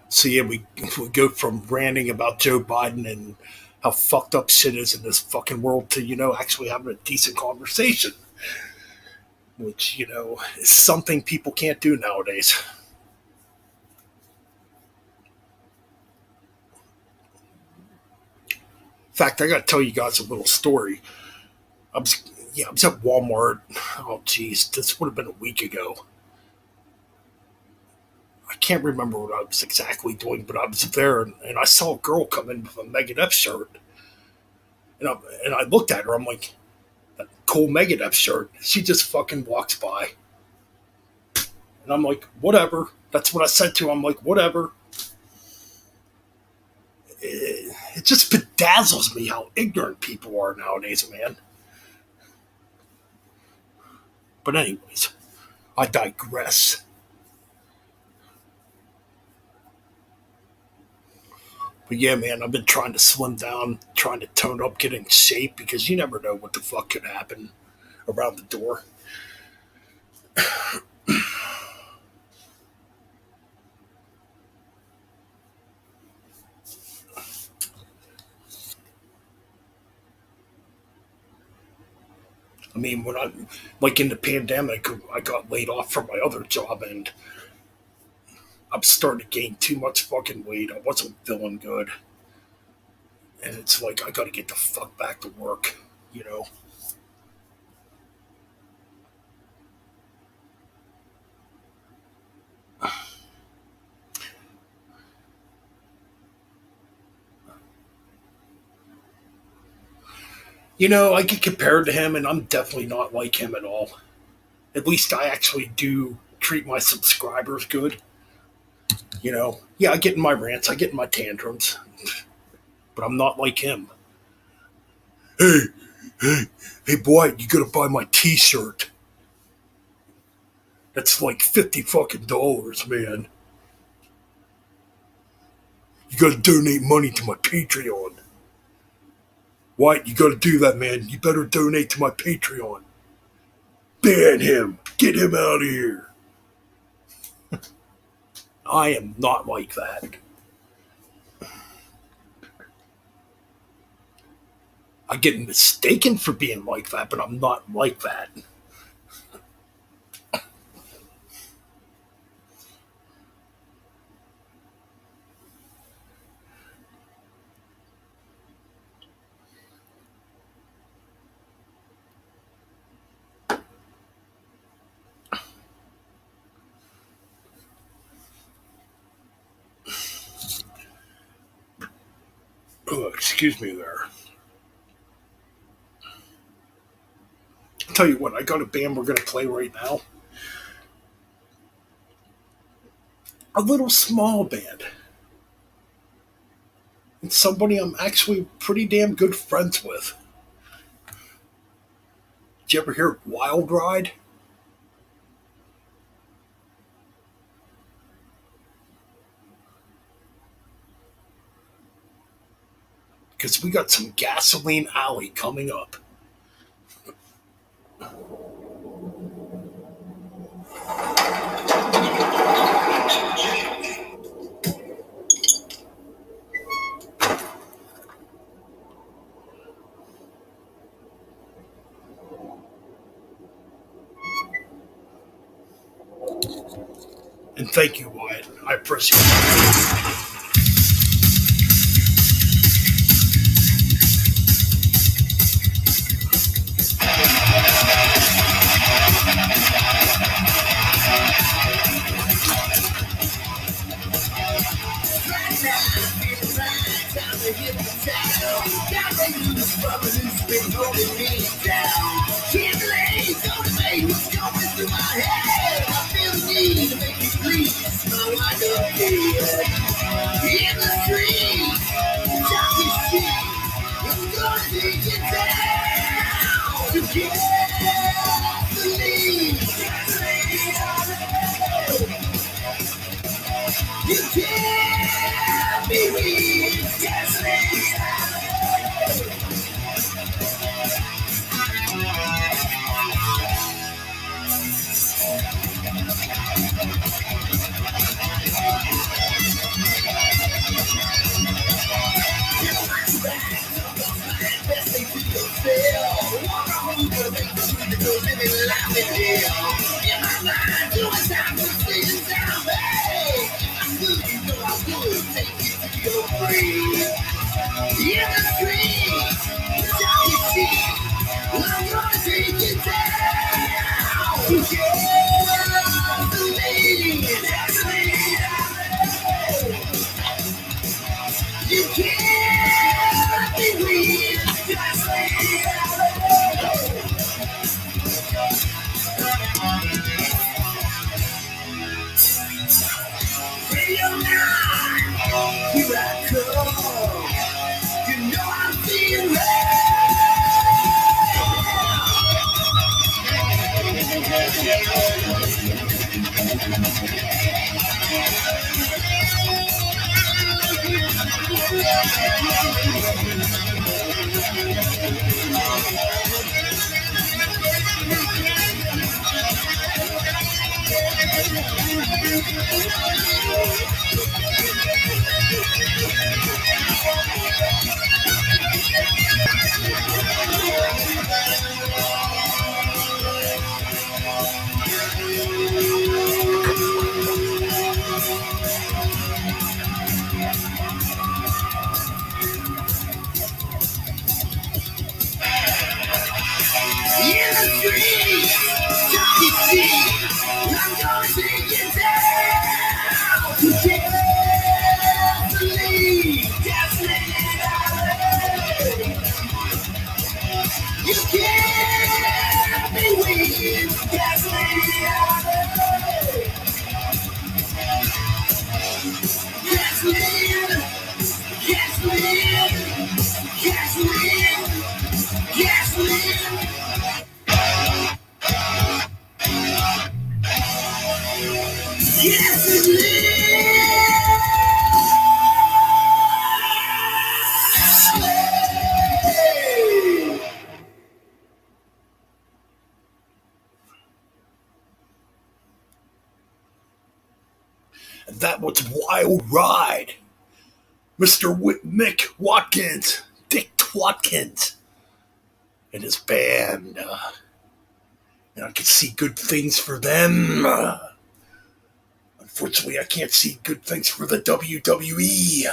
so yeah, we go from ranting about Joe Biden and how fucked up shit is in this fucking world to actually having a decent conversation, which is something people can't do nowadays. fact, I got to tell you guys a little story. I was at Walmart. Oh, geez, this would have been a week ago. I can't remember what I was exactly doing, but I was there and I saw a girl come in with a Megadeth shirt. And I looked at her. I'm like, that cool Megadeth shirt. She just fucking walks by. And I'm like, whatever. That's what I said to her. I'm like, whatever. It just bedazzles me how ignorant people are nowadays, man. But, anyways, I digress. But yeah, man, I've been trying to slim down, trying to tone up, get in shape because you never know what the fuck could happen around the door. I mean, when I, like in the pandemic, I got laid off from my other job and I'm starting to gain too much fucking weight. I wasn't feeling good. And it's like, I gotta get the fuck back to work, you know? I get compared to him and I'm definitely not like him at all. At least I actually do treat my subscribers good. Yeah, I get in my rants, I get in my tantrums, but I'm not like him. Hey, hey, hey, boy, you gotta buy my T-shirt. That's like $50 fucking, man. You gotta donate money to my Patreon. White, you gotta do that, man. You better donate to my Patreon. Ban him. Get him out of here. I am not like that. I get mistaken for being like that, but I'm not like that. Oh, excuse me there. I'll tell you what, I got a band we're gonna play right now. A little small band. It's somebody I'm actually pretty damn good friends with. Did you ever hear of Wild Ride? Because we got some Gasoline Alley coming up. And thank you, Wyatt. I appreciate it. can't be weak. Just leave free your mind. Here I come. You know I'm feeling in the street. Just you see, I'm gonna take you down. You can't believe, just leave out. You can't be weak, just leave out. Just leave, just leave, just leave, just leave. Yes, And that was Wild Ride. Mr. Mick Watkins, Dick Twatkins, and his band. And I could see good things for them. Unfortunately, I can't see good things for the WWE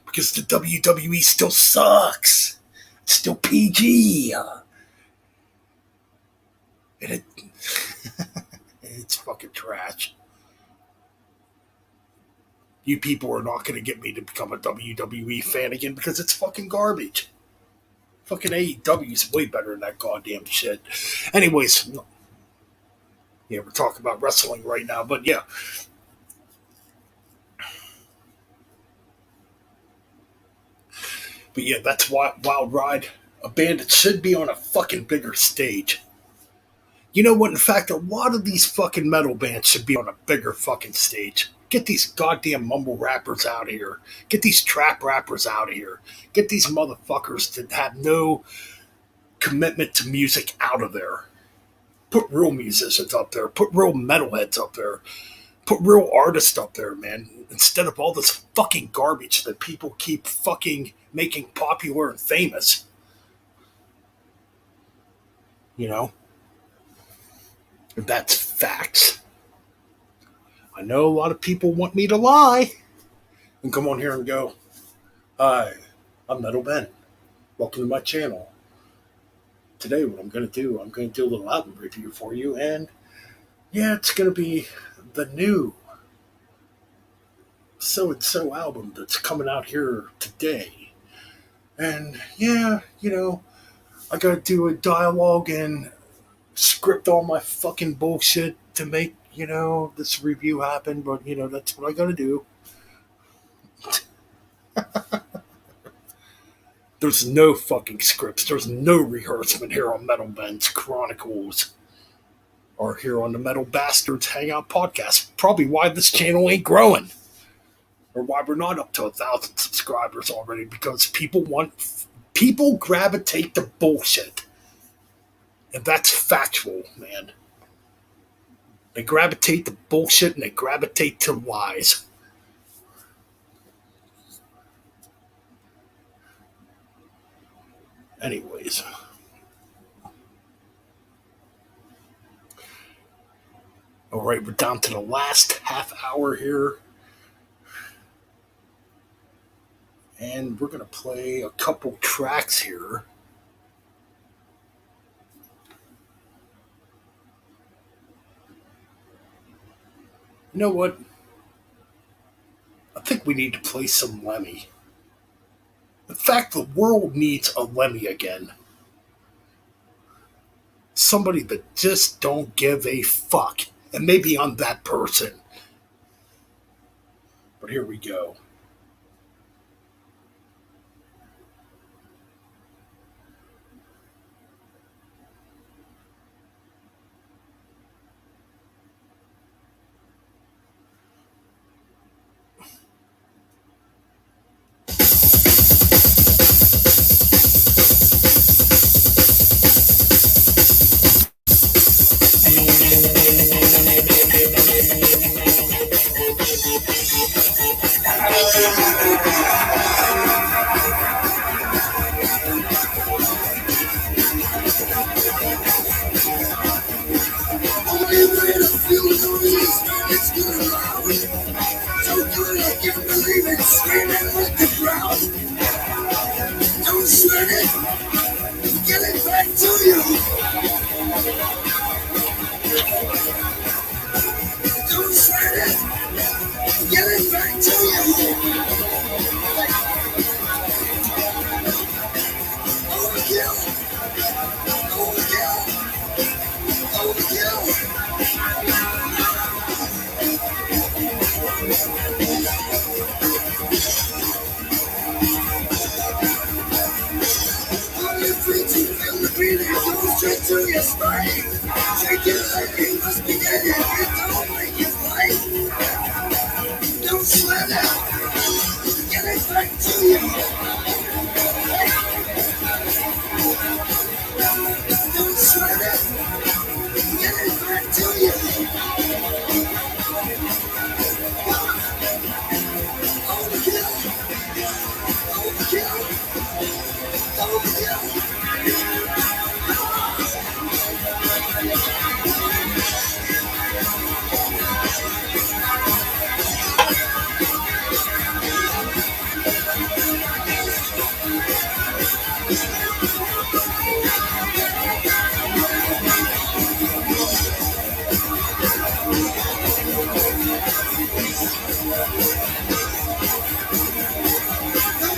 because the WWE still sucks. It's still PG. And it's fucking trash. You people are not going to get me to become a WWE fan again because it's fucking garbage. Fucking AEW is way better than that goddamn shit. Anyways, yeah, we're talking about wrestling right now, but yeah. But yeah, that's Wild Ride, a band that should be on a fucking bigger stage. You know what? In fact, a lot of these fucking metal bands should be on a bigger fucking stage. Get these goddamn mumble rappers out of here. Get these trap rappers out of here. Get these motherfuckers that have no commitment to music out of there. Put real musicians up there. Put real metalheads up there. Put real artists up there, man. Instead of all this fucking garbage that people keep fucking making popular and famous. You know? And that's facts. I know a lot of people want me to lie and come on here and go, hi, I'm Metal Ben. Welcome to my channel. Today what I'm going to do a little album review for you, and yeah, it's going to be the new so-and-so album that's coming out here today. And yeah, you know, I got to do a dialogue and script all my fucking bullshit to make, you know, this review happen, but, you know, that's what I gotta do. There's no fucking scripts. There's no rehearsement here on Metal Ben's Chronicles or here on the Metal Bastards Hangout podcast. Probably why this channel ain't growing or why we're not up to 1,000 subscribers already, because people gravitate to bullshit. And that's factual, man. They gravitate to bullshit and they gravitate to lies. Anyways. Alright, we're down to the last half hour here. And we're going to play a couple tracks here. You know what? I think we need to play some Lemmy. In fact, the world needs a Lemmy again. Somebody that just don't give a fuck. And maybe I'm that person. But here we go. Only way to feel the release, it's good and loud. So good I can't believe it, screaming with the crowd. Don't sweat it, get it back to you. Don't sweat it, get it back to you. Overkill, overkill, overkill. Only free to feel the beating, go straight to your spine. Shake your leg, you must be getting it, don't make it fight. Don't sweat it, get it back to you. Don't sweat it, get it back to you. Overkill, overkill, overkill.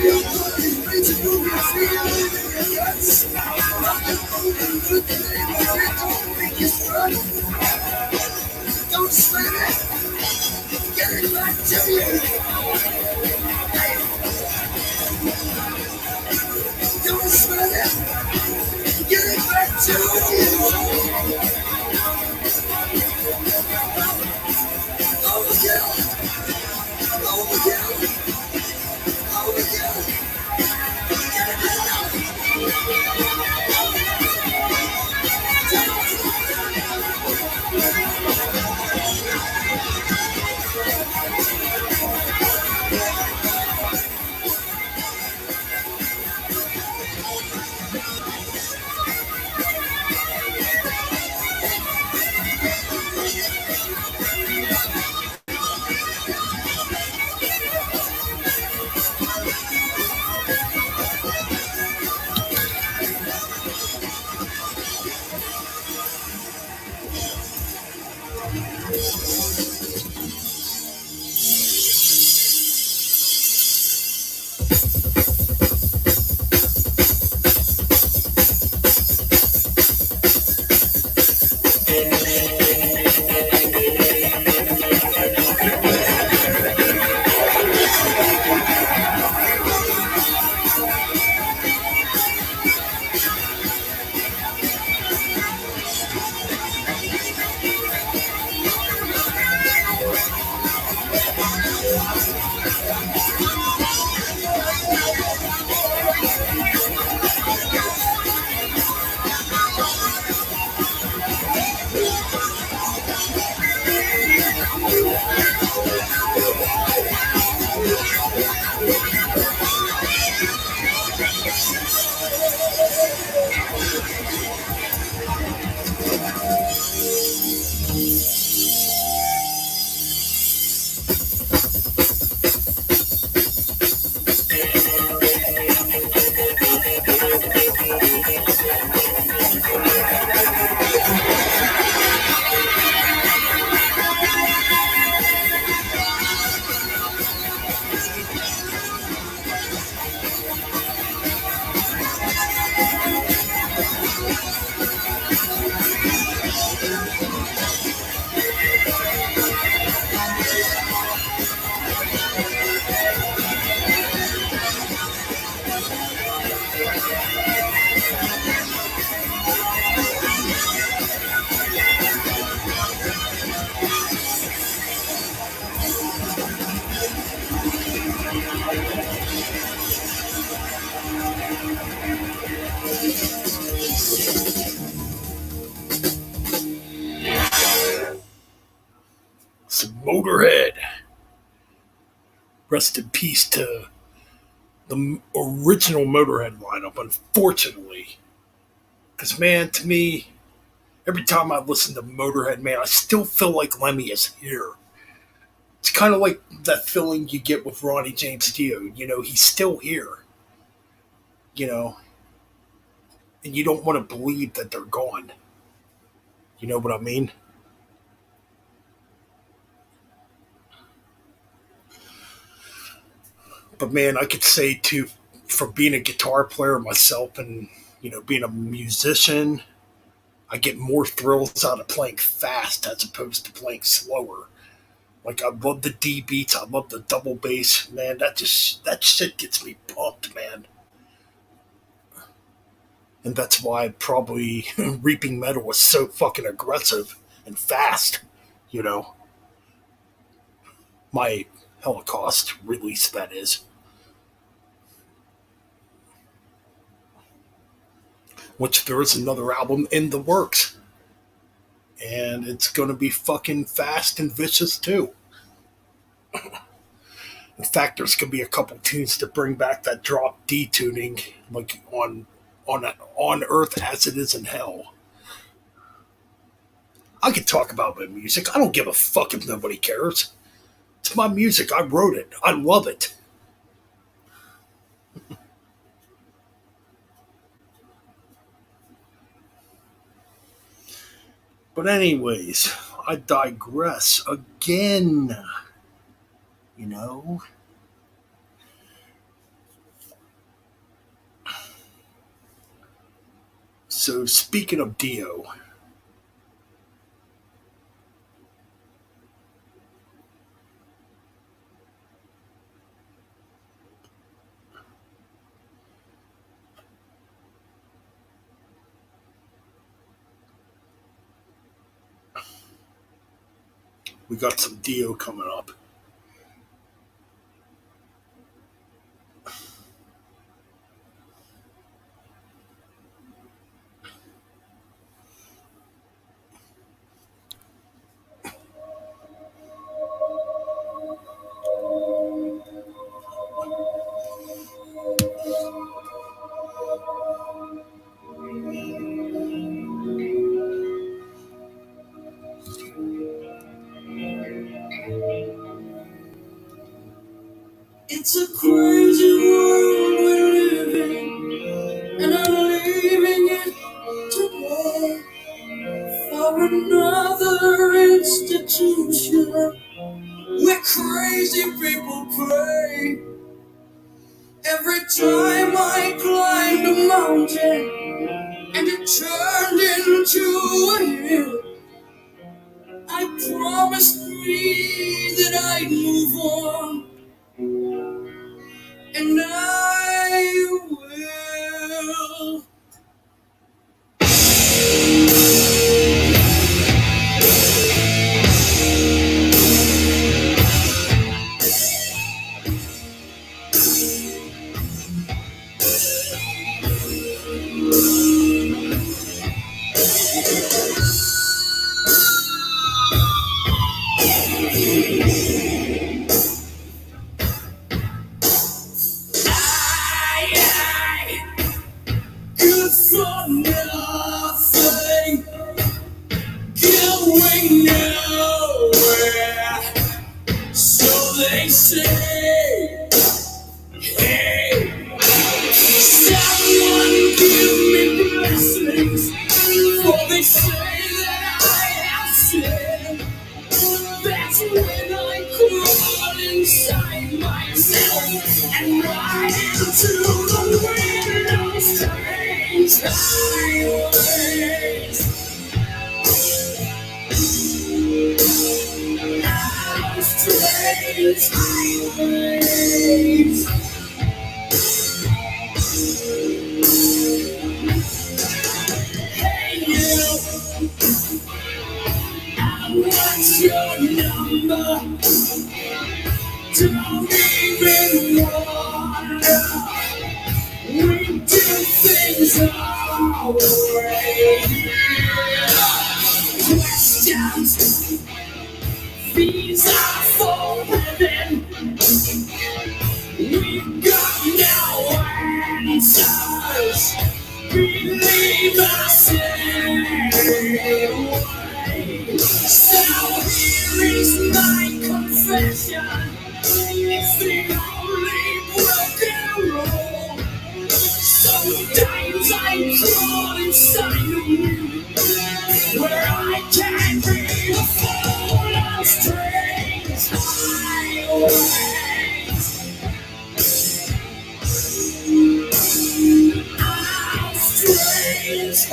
Feel good, ready to move your feet in your guts. Rock and roll and put the name of it, don't make you strut. Don't sweat it, get it back to you. Don't sweat it, get it back to you. Overkill, overkill, overkill. So Motorhead. Rest in peace to the original Motorhead lineup, unfortunately. Because, man, to me, every time I listen to Motorhead, man, I still feel like Lemmy is here. It's kind of like that feeling you get with Ronnie James Dio. You know, he's still here. You know, and you don't want to believe that they're gone. You know what I mean? But man, I could say too, from being a guitar player myself and being a musician, I get more thrills out of playing fast as opposed to playing slower. Like I love the D beats, I love the double bass, man. That shit gets me pumped, man. And that's why probably Reaping Metal was so fucking aggressive and fast. You know, my Holocaust release, that is. Which there is another album in the works. And it's going to be fucking fast and vicious too. In fact, there's going to be a couple tunes to bring back that drop D tuning, like on Earth as it is in Hell. I could talk about my music. I don't give a fuck if nobody cares. It's my music. I wrote it. I love it. But anyways, I digress again. You know? So speaking of Dio, we got some Dio coming up. It's a crazy world we live in, and I'm leaving it today for another institution where crazy people pray. Every time I climbed a mountain and it turned into a hill, I promised me that I'd move on. And I will. Good for nothing, going nowhere. So they say, hey, someone give me blessings, for they say that I have sinned. That's when I crawl inside myself and ride into the wind of strange highways. Strange highways. Hey you, what's your number? Don't even wonder. We things away. Questions, these are forbidden. We've got no answers. Believe us anyway. So here is my confession. It's the only broken rule. Sometimes I crawl inside of you, where I can't be the fool of strange highways. Strange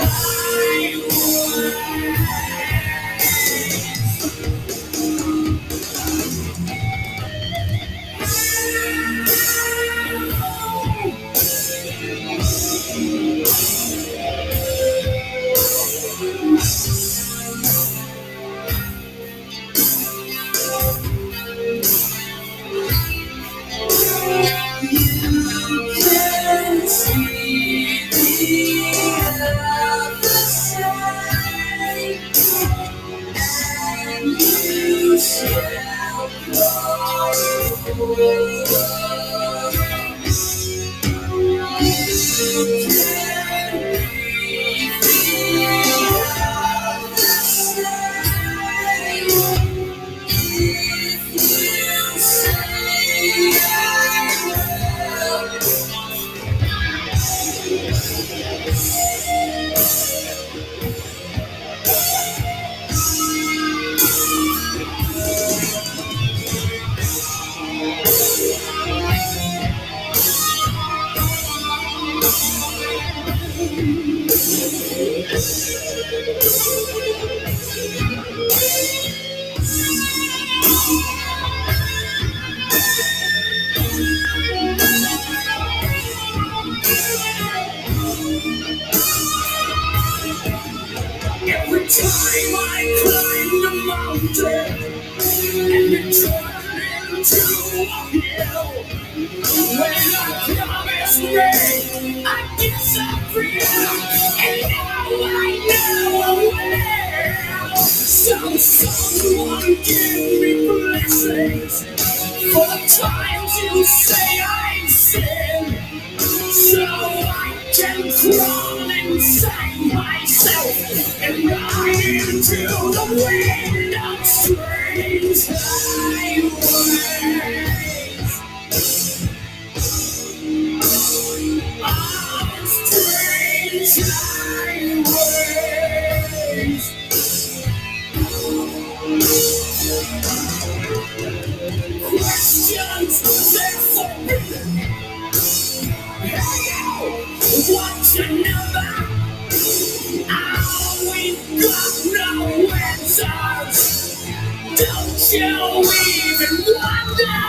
Every time I climb the mountain and it turned into a hill, when I promised me I disappear, and now I know I will. So someone give me blessings for the times you say I've sinned, so I can crawl inside myself and ride into the wind of strange highways. Of strange highways. Questions, they're forbidden. Hey, what's your number? We've got no answers. Don't you even wonder?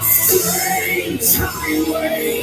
Strange highway.